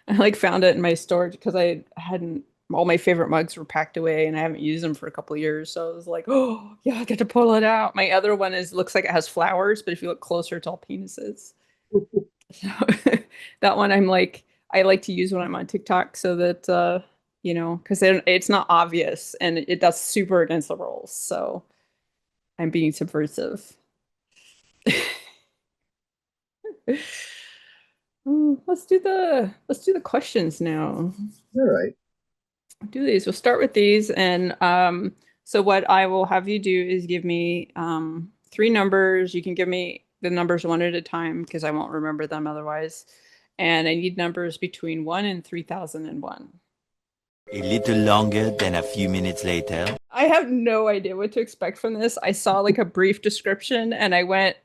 I like found it in my storage because I hadn't all my favorite mugs were packed away and I haven't used them for a couple of years. So I was like, oh yeah, I get to pull it out. My other one looks like it has flowers, but if you look closer, it's all penises. So that one I like to use when I'm on TikTok so that because it's not obvious and it does super against the rules. So I'm being subversive. Let's do the questions now. All right. Do these. We'll start with these, and so what I will have you do is give me three numbers. You can give me the numbers one at a time because I won't remember them otherwise. And I need numbers between 1 and 3,001. A little longer than a few minutes later. I have no idea what to expect from this. I saw like a brief description and I went,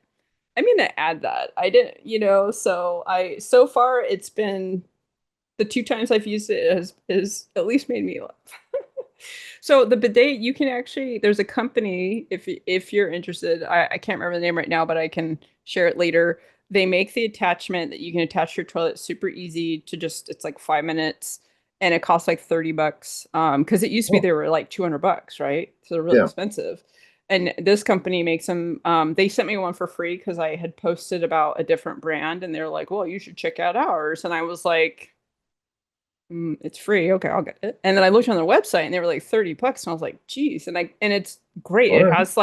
I'm gonna add that. I didn't, so far it's been the two times I've used it has at least made me laugh. So the bidet, you can actually, there's a company, if you're interested, I can't remember the name right now, but I can share it later. They make the attachment that you can attach to your toilet super easy to just, it's like 5 minutes and it costs like 30 bucks. Because it used to be Oh, they were like 200 bucks, right? So they're really yeah. expensive. And this company makes them, they sent me one for free because I had posted about a different brand and they're like, well, you should check out ours. And I was like, it's free. Okay, I'll get it. And then I looked on their website and they were like 30 bucks. And I was like, geez. And it's great. All It right. has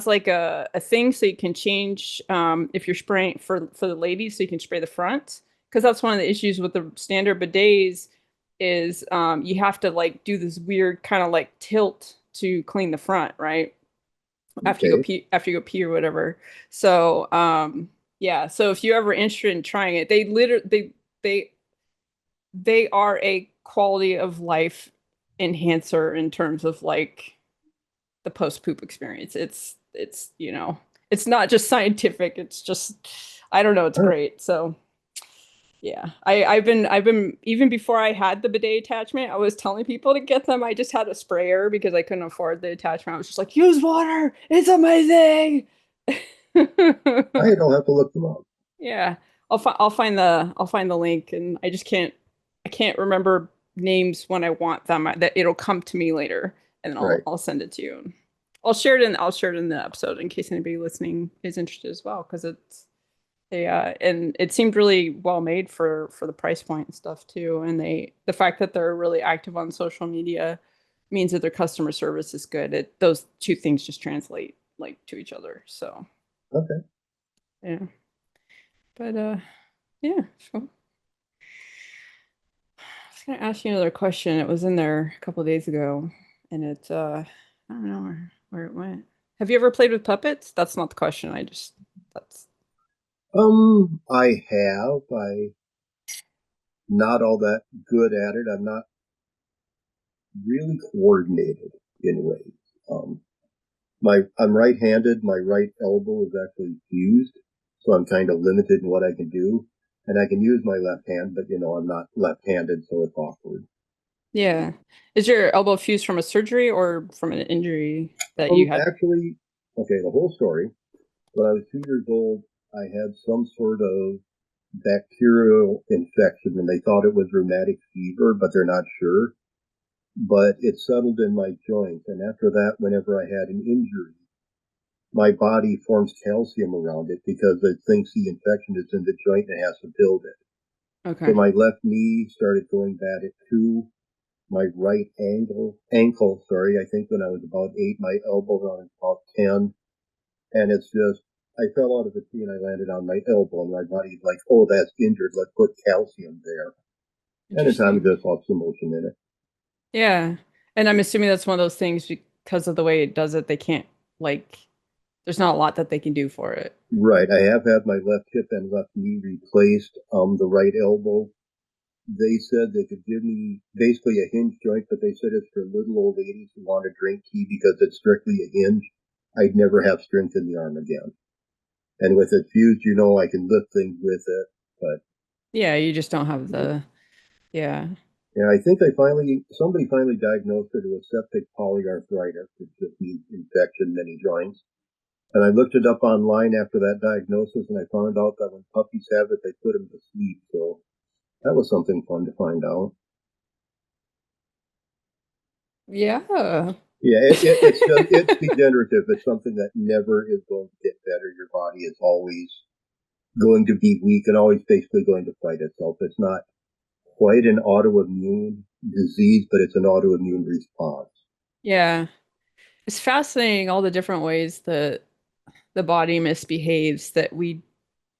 like a thing so you can change if you're spraying for the ladies, so you can spray the front. Because that's one of the issues with the standard bidets is you have to like do this weird kind of like tilt to clean the front, right? Okay. After you go pee or whatever. So yeah. So if you're ever interested in trying it, they literally they they are a quality of life enhancer in terms of like the post poop experience. It's it's not just scientific. It's just I don't know. It's Huh. great. So yeah, I've been even before I had the bidet attachment, I was telling people to get them. I just had a sprayer because I couldn't afford the attachment. I was just like, use water. It's amazing. I'll have to look them up. Yeah, I'll find the link, and I can't remember names when I want them. That it'll come to me later, and then Right. I'll send it to you. I'll share it in the episode in case anybody listening is interested as well, because it's they and it seemed really well made for the price point and stuff too. And the fact that they're really active on social media means that their customer service is good. Those two things just translate like to each other. So Okay. yeah, but yeah. So I was gonna ask you another question. It was in there a couple of days ago, and I don't know where it went. Have you ever played with puppets? That's not the question. I just that's I have. I not all that good at it. I'm not really coordinated in ways. Um, I'm right-handed. My right elbow is actually fused, so I'm kind of limited in what I can do. And I can use my left hand, but I'm not left-handed, so it's awkward. yeah. Is your elbow fused from a surgery or from an injury that you had? Actually, okay, the whole story. When I was 2 years old, I had some sort of bacterial infection, and they thought it was rheumatic fever, but they're not sure. But it settled in my joints, and after that, whenever I had an injury, my body forms calcium around it because it thinks the infection is in the joint and it has to build it. So Okay. my left knee started going bad at 2. My right ankle, sorry, I think when I was about 8, my elbow when I was about 10. And it's just, I fell out of a tree and I landed on my elbow and my body's like, oh, that's injured. Let's put calcium there. And in time, it Interesting. just lost some motion in it. Yeah. And I'm assuming that's one of those things because of the way it does it, they can't like there's not a lot that they can do for it. Right. I have had my left hip and left knee replaced. The right elbow, they said they could give me basically a hinge joint, but they said it's for little old ladies who want to drink tea because it's strictly a hinge. I'd never have strength in the arm again. And with it fused, I can lift things with it. But Yeah, you just don't have the yeah. yeah, I think somebody finally diagnosed it with septic polyarthritis, which just means infection in many joints. And I looked it up online after that diagnosis, and I found out that when puppies have it, they put them to sleep. So that was something fun to find out. Yeah. Yeah, it's degenerative. It's something that never is going to get better. Your body is always going to be weak and always basically going to fight itself. It's not quite an autoimmune disease, but it's an autoimmune response. Yeah. It's fascinating all the different ways that the body misbehaves that we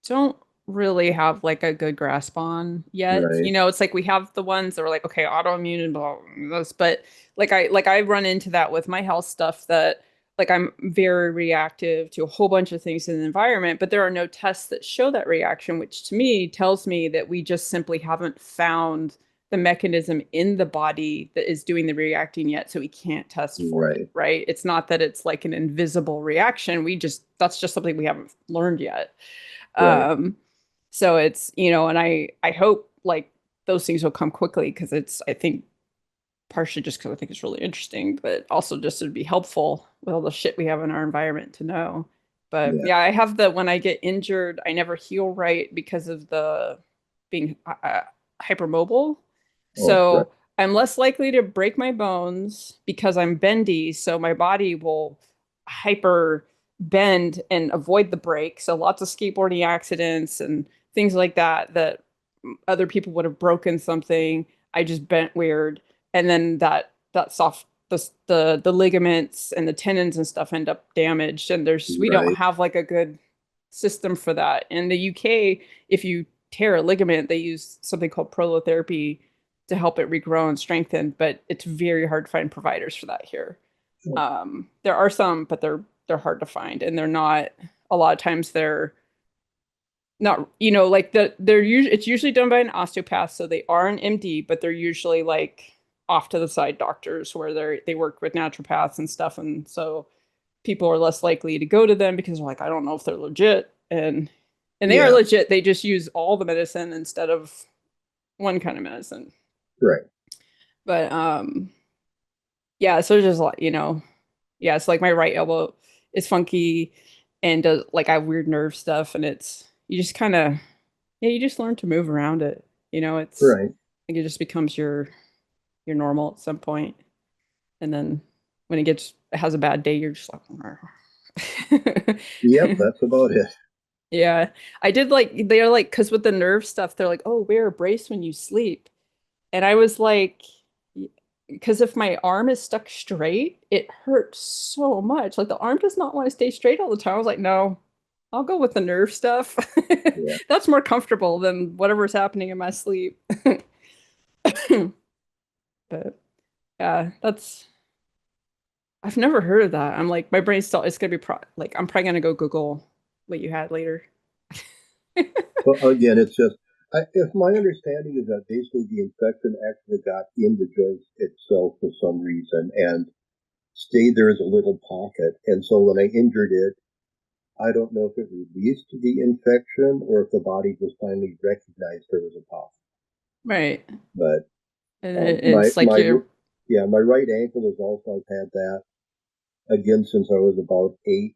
don't really have like a good grasp on yet. Right, It's like we have the ones that are like, okay, autoimmune and blah, blah, blah, but like I run into that with my health stuff that like I'm very reactive to a whole bunch of things in the environment, but there are no tests that show that reaction, which to me tells me that we just simply haven't found the mechanism in the body that is doing the reacting yet, so we can't test for it, right, right? It's not that it's like an invisible reaction. That's just something we haven't learned yet. right, Um, so it's, and I hope like those things will come quickly because I think partially just because I think it's really interesting, but also just to be helpful with all the shit we have in our environment to know. But yeah. yeah, I have the when I get injured, I never heal right because of the being hypermobile. Oh, right, So I'm less likely to break my bones because I'm bendy. So my body will hyper bend and avoid the break. So lots of skateboarding accidents and things like that other people would have broken something. I just bent weird, and then that soft the ligaments and the tendons and stuff end up damaged. And we don't right, have like a good system for that. In the UK, if you tear a ligament, they use something called prolotherapy to help it regrow and strengthen. But it's very hard to find providers for that here. There are some, but they're hard to find, and they're not. A lot of times they're not like they're usually it's usually done by an osteopath, so they are an MD, but they're usually like off to the side doctors where they work with naturopaths and stuff, and so people are less likely to go to them because they're like, I don't know if they're legit. And they are Yeah, legit. They just use all the medicine instead of one kind of medicine. right. But yeah, so it's just like, yeah, it's like my right elbow is funky and does like I have weird nerve stuff and it's you just kind of yeah, you just learn to move around it. It's Right. like it just becomes your normal at some point. And then when it has a bad day, you're just like Yep, that's about it. yeah. I did like they're like because with the nerve stuff, they're like, oh, wear a brace when you sleep. And I was like, because if my arm is stuck straight, it hurts so much. Like the arm does not want to stay straight all the time. I was like, no, I'll go with the nerve stuff. Yeah. That's more comfortable than whatever's happening in my sleep. But yeah, I've never heard of that. I'm like, my brain's still, it's gonna be like, I'm probably gonna go Google what you had later. But again, it's just, if my understanding is that basically the infection actually got in the joint itself for some reason and stayed there as a little pocket. And so when I injured it, I don't know if it released the infection or if the body just finally recognized there was a pocket. Right. But And my it's like my you're yeah, my right ankle has also had that again since I was about 8,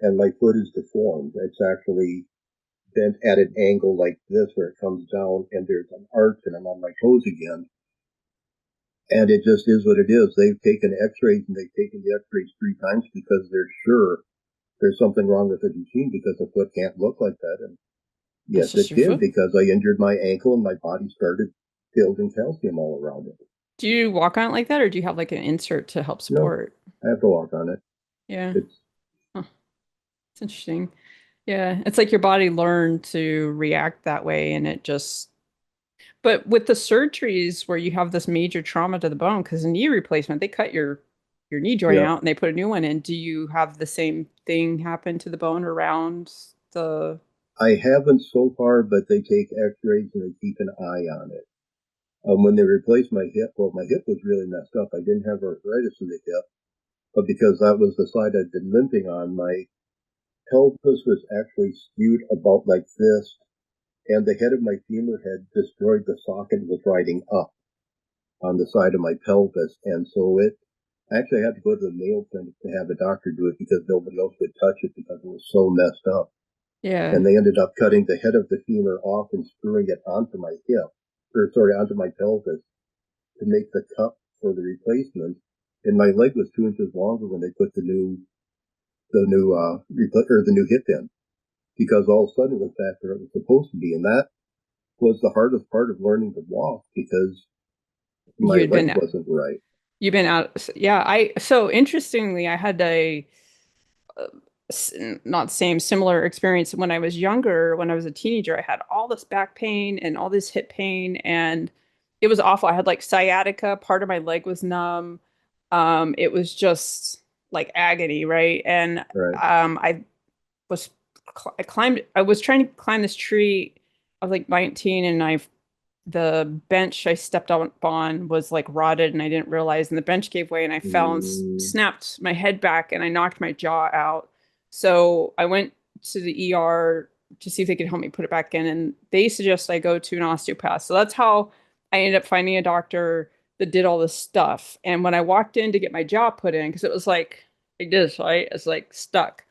and my foot is deformed. It's actually bent at an angle like this where it comes down and there's an arch and I'm on my toes again. And it just is what it is. They've taken x-rays and they've taken the x-rays 3 times because they're sure there's something wrong with the machine because the foot can't look like that. And that's yes, just it your did foot. because I injured my ankle and my body started building calcium all around it. Do you walk on it like that, or do you have like an insert to help No, support? I have to walk on it. Yeah. It's Huh. It's interesting. Yeah. It's like your body learned to react that way and it just but with the surgeries where you have this major trauma to the bone, because a knee replacement, they cut your knee joint yeah. out and they put a new one in. Do you have the same thing happen to the bone around the I haven't so far, but they take x-rays and they keep an eye on it. When they replaced my hip, well, my hip was really messed up. I didn't have arthritis in the hip, but because that was the side I'd been limping on, my pelvis was actually skewed about like this, and the head of my femur had destroyed the socket was riding up on the side of my pelvis. And so it actually I had to go to the Mayo Clinic to have a doctor do it because nobody else would touch it because it was so messed up. yeah. And they ended up cutting the head of the femur off and screwing it onto my hip, or sorry, onto my pelvis to make the cup for the replacement. And my leg was 2 inches longer when they put the new hip in because all of a sudden it was back where it was supposed to be. And that was the hardest part of learning to walk because You my had leg been wasn't right. you've been out yeah, I so interestingly, I had uh, not same similar experience when I was younger. When I was a teenager, I had all this back pain and all this hip pain, and it was awful. I had like sciatica, part of my leg was numb. It was just like agony, right? And Right. I was I was trying to climb this tree. I was like 19 and the bench I stepped up on was like rotted and I didn't realize, and the bench gave way and I fell and Mm, snapped my head back and I knocked my jaw out. So I went to the ER to see if they could help me put it back in, and they suggest I go to an osteopath. So that's how I ended up finding a doctor that did all this stuff. And when I walked in to get my jaw put in, because it was like this, right? It's like stuck.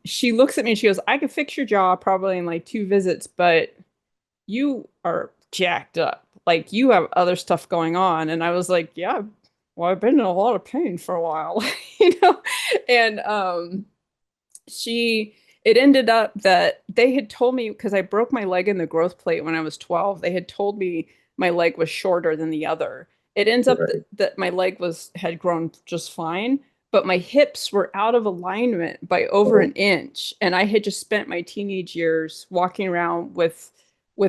She looks at me and she goes, I could fix your jaw probably in like 2 visits, but you are jacked up. Like you have other stuff going on. And I was like, yeah, well, I've been in a lot of pain for a while, you know? And she it ended up that they had told me because I broke my leg in the growth plate when I was 12, they had told me my leg was shorter than the other. It ends up right. that my leg was had grown just fine, but my hips were out of alignment by over an Oh, inch. And I had just spent my teenage years walking around with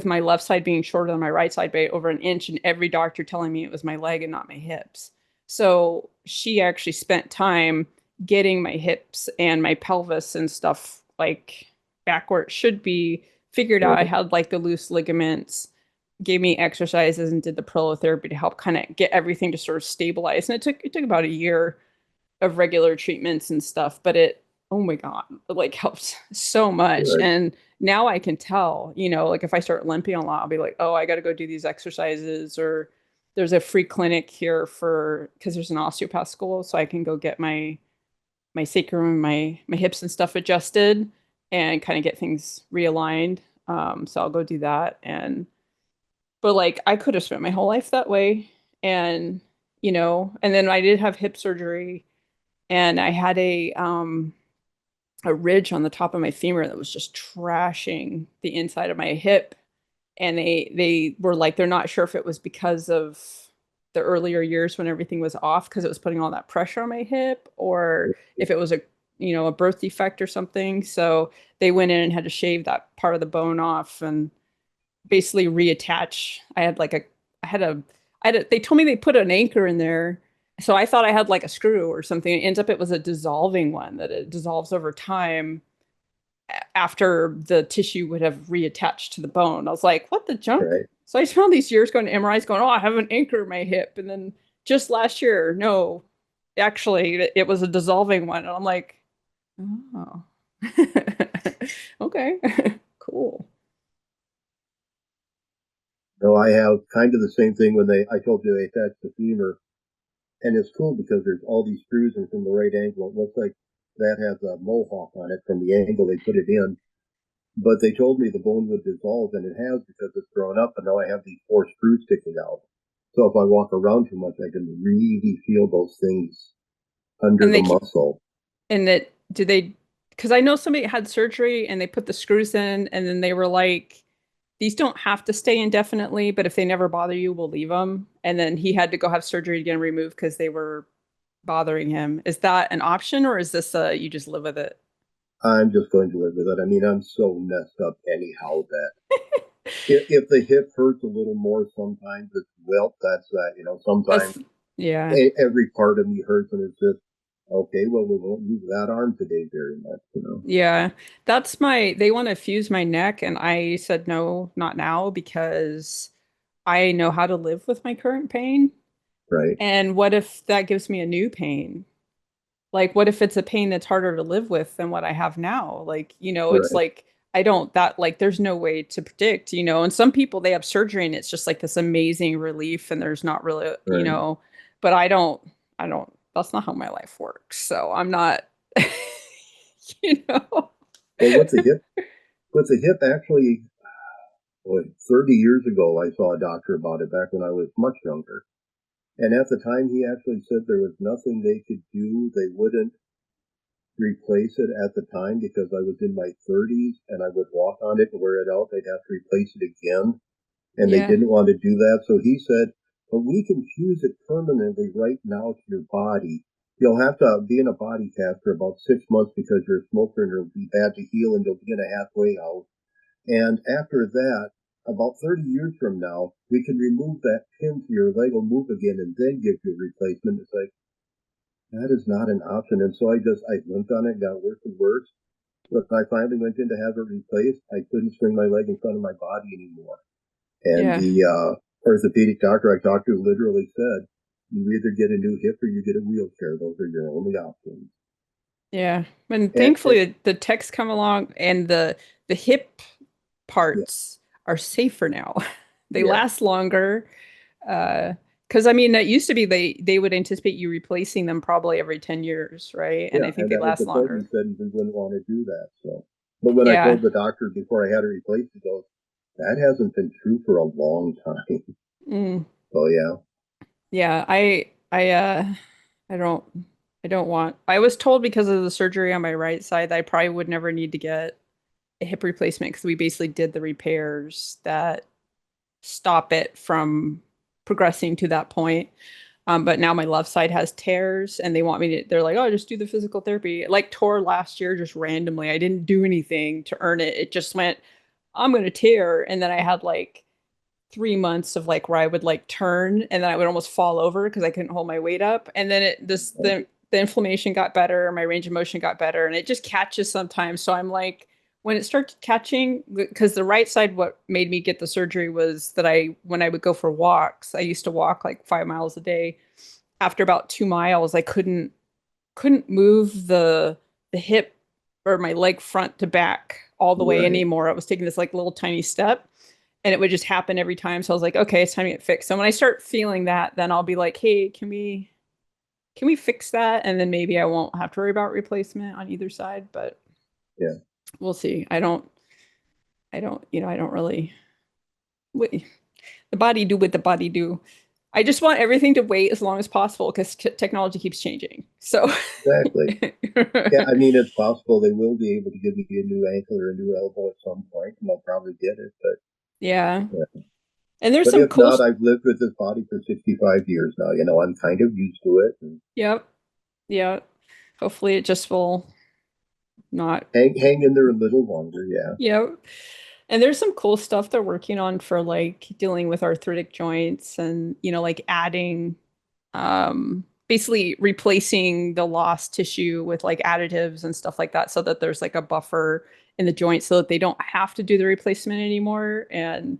my left side being shorter than my right side by over an inch, and every doctor telling me it was my leg and not my hips. So she actually spent time getting my hips and my pelvis and stuff like back where it should be figured out. I right. had like the loose ligaments, gave me exercises and did the prolotherapy to help kind of get everything to sort of stabilize. And it took about a year. of regular treatments and stuff, but it, oh my God, it like helps so much. Right. And now I can tell, like if I start limping a lot, I'll be like, oh, I got to go do these exercises, or there's a free clinic here because there's an osteopath school, so I can go get my sacrum and my hips and stuff adjusted and kind of get things realigned. So I'll go do that. But like I could have spent my whole life that way. And, and then I did have hip surgery, and I had a ridge on the top of my femur that was just trashing the inside of my hip. And they were like, they're not sure if it was because of the earlier years when everything was off because it was putting all that pressure on my hip, or if it was a birth defect or something. So they went in and had to shave that part of the bone off and basically reattach. They told me they put an anchor in there. So I thought I had like a screw or something. It ends up it was a dissolving one that it dissolves over time after the tissue would have reattached to the bone. I was like, what the junk? Right. So I spent all these years going to MRIs going, oh, I have an anchor in my hip. And then just last year, no, actually, it was a dissolving one. And I'm like, oh, okay, cool. No, I have kind of the same thing when I told you they attach the femur, and it's cool because there's all these screws, and from the right angle, it looks like that has a mohawk on it from the angle they put it in. But they told me the bone would dissolve, and it has because it's grown up, and now I have these four screws sticking out. So if I walk around too much, I can really feel those things under And the they muscle. and that do they? Because I know somebody had surgery and they put the screws in, and then they were like, these don't have to stay indefinitely, but if they never bother you, we'll leave them. And then he had to go have surgery to get them removed because they were bothering him. Is that an option, or is this you just live with it? I'm just going to live with it. I mean, I'm so messed up anyhow that if the hip hurts a little more, sometimes it's, well, that's that. Sometimes That's yeah. every part of me hurts, and it's just, okay, well, we won't use that arm today very much. Yeah, they want to fuse my neck, and I said no, not now, because I know how to live with my current pain. Right, And what if that gives me a new pain? Like, what if it's a pain that's harder to live with than what I have now? Like, it's right, like I don't that like there's no way to predict, and some people they have surgery and it's just like this amazing relief and there's not really, right. but I don't that's not how my life works. So I'm not you know. Well, with the hip, actually, boy, 30 years ago, I saw a doctor about it back when I was much younger. And at the time, he actually said there was nothing they could do. They wouldn't replace it at the time because I was in my 30s and I would walk on it and wear it out. They'd have to replace it again. And they Yeah. didn't want to do that. So he said, but we can fuse it permanently right now to your body. You'll have to be in a body cast for about 6 months because you're a smoker and it'll be bad to heal and you'll be in a halfway house. And after that, about 30 years from now, we can remove that pin so your leg will move again and then give you a replacement. It's like, that is not an option. And so I limped on it, got worse and worse. When I finally went in to have it replaced, I couldn't swing my leg in front of my body anymore. And Yeah. the orthopedic doctor I talked to literally said, you either get a new hip or you get a wheelchair. Those are your only options. Yeah. And And thankfully the techs come along, and the hip yeah, parts are safer now. They yeah, last longer. Because I mean, that used to be they would anticipate you replacing them probably every 10 years, right? And yeah. I think And they that was last the quote. He longer. said he wouldn't want to do that. So, but when I Yeah. told the doctor before I had it replaced, he goes, that hasn't been true for a long time. Mm. So yeah, Yeah. I don't I was told because of the surgery on my right side that I probably would never need to get a hip replacement because we basically did the repairs that stop it from progressing to that point. But now my left side has tears and they want me to, they're like, oh, just do the physical therapy. Like tore last year just randomly. I didn't do anything to earn it. It just went, I'm going to tear. And then I had like 3 months of like where I would like turn and then I would almost fall over because I couldn't hold my weight up. And then the inflammation got better, my range of motion got better, and it just catches sometimes. So I'm like, when it starts catching, because the right side, what made me get the surgery was that when I would go for walks, I used to walk like 5 miles a day. After about 2 miles, I couldn't. couldn't move the hip or my leg front to back all the way Right. anymore. I was taking this like little tiny step and it would just happen every time. So I was like, okay, it's time to get fixed. So when I start feeling that, then I'll be like, hey, can we fix that? And then maybe I won't have to worry about replacement on either side, but Yeah. we'll see. I don't really wait. The body do what the body do. I just want everything to wait as long as possible because technology keeps changing. So Exactly. Yeah, I mean, it's possible they will be able to give me a new ankle or a new elbow at some point, and I'll probably get it. yeah. Yeah. And there's But some if cool not, I've lived with this body for 65 years now. I'm kind of used to it, and yep. Yeah. Hopefully it just will not. hang in there a little longer. Yeah. Yep. And there's some cool stuff they're working on for like dealing with arthritic joints and, like adding basically replacing the lost tissue with like additives and stuff like that so that there's like a buffer in the joint so that they don't have to do the replacement anymore. And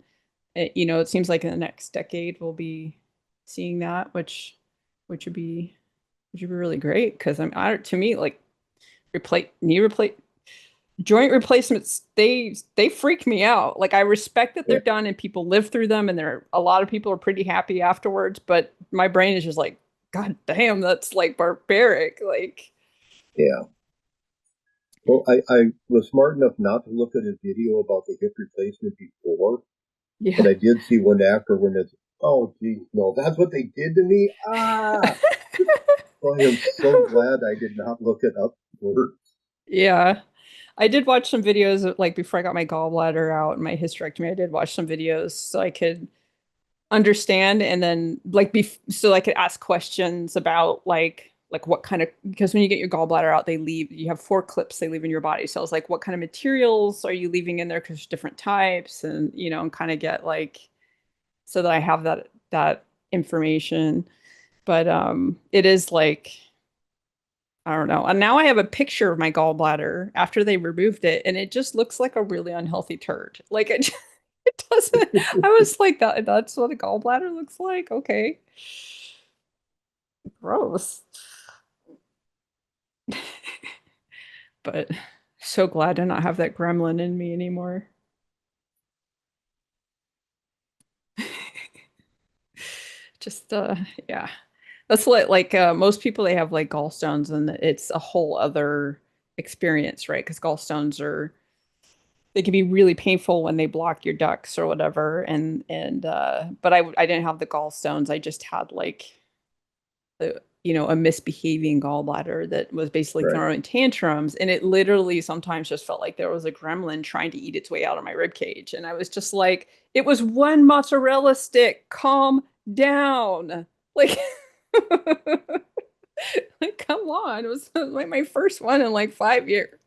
it seems like in the next decade we'll be seeing that, which would be really great because to me like replace joint replacements they freak me out. Like I respect that they're Yeah. done and people live through them and a lot of people are pretty happy afterwards, but my brain is just like, God damn, that's like barbaric. Like, Yeah. Well, I was smart enough not to look at a video about the hip replacement before, but yeah. I did see one after when it's, oh, geez, no, that's what they did to me. Ah, oh, I am so glad I did not look it up first. Yeah. I did watch some videos like before I got my gallbladder out and my hysterectomy. I did watch some videos so I could understand and then like so I could ask questions about like what kind of because when you get your gallbladder out, you have four clips they leave in your body. So I was like, what kind of materials are you leaving in there? Because there's different types and and kind of get like so that I have that information. But it is like I don't know. And now I have a picture of my gallbladder after they removed it, and it just looks like a really unhealthy turd. Like it doesn't. I was like, that's what a gallbladder looks like. Okay. Gross. But so glad to not have that gremlin in me anymore. Just yeah. That's what like most people they have like gallstones and it's a whole other experience, right? Because gallstones are they can be really painful when they block your ducts or whatever. And but I didn't have the gallstones. I just had like a misbehaving gallbladder that was basically Right. throwing tantrums, and it literally sometimes just felt like there was a gremlin trying to eat its way out of my rib cage, and I was just like, it was one mozzarella stick. Calm down, like. Like, come on, it was like my first one in like 5 years.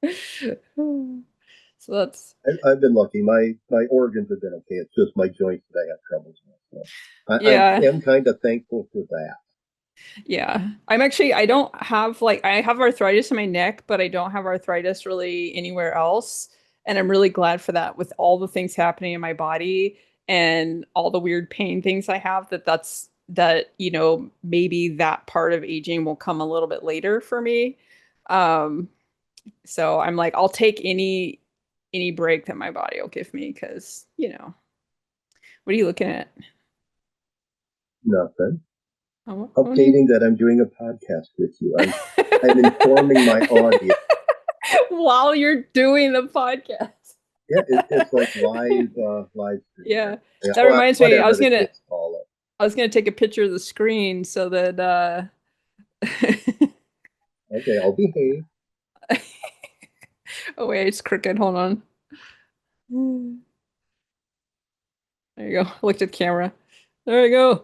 So that's I've been lucky. My organs have been okay. It's just my joints that I have troubles with. So I yeah. am kind of thankful for that. Yeah. I don't have like, I have arthritis in my neck, but I don't have arthritis really anywhere else. And I'm really glad for that with all the things happening in my body and all the weird pain things I have maybe that part of aging will come a little bit later for me. Um, so I'm like, I'll take any break that my body will give me because, what are you looking at? Nothing. What are you? Updating that I'm doing a podcast with you. I'm informing my audience. While you're doing the podcast. Yeah, it's like live Yeah. streaming. Yeah, That reminds me, whatever the kids call it. I was gonna take a picture of the screen so that Okay, I'll behave. oh wait, it's crooked. Hold on. There you go. I looked at the camera. There you go.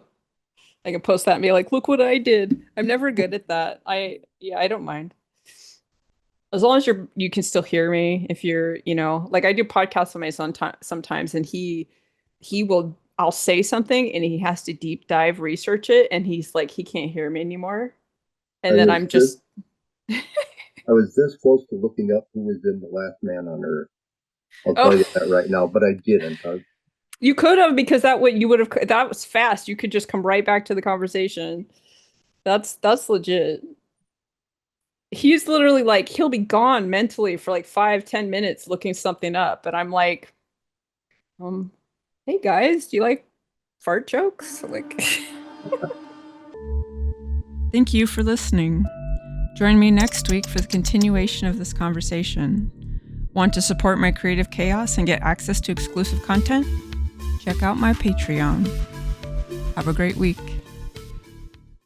I can post that and be like, look what I did. I'm never good at that. I don't mind. As long as you can still hear me if like I do podcasts with my son sometimes and he will I'll say something and he has to deep dive research it and he's like he can't hear me anymore. I And then was I'm this just I was this close to looking up who was in The Last Man on Earth. I'll tell oh you that right now, but I didn't. you could have because you would have that was fast. You could just come right back to the conversation. That's legit. he's literally like, he'll be gone mentally for like 5, 10 minutes looking something up. And I'm like, um, hey guys, do you like fart jokes? Like, thank you for listening. Join me next week for the continuation of this conversation. Want to support my creative chaos and get access to exclusive content? Check out my Patreon. Have a great week.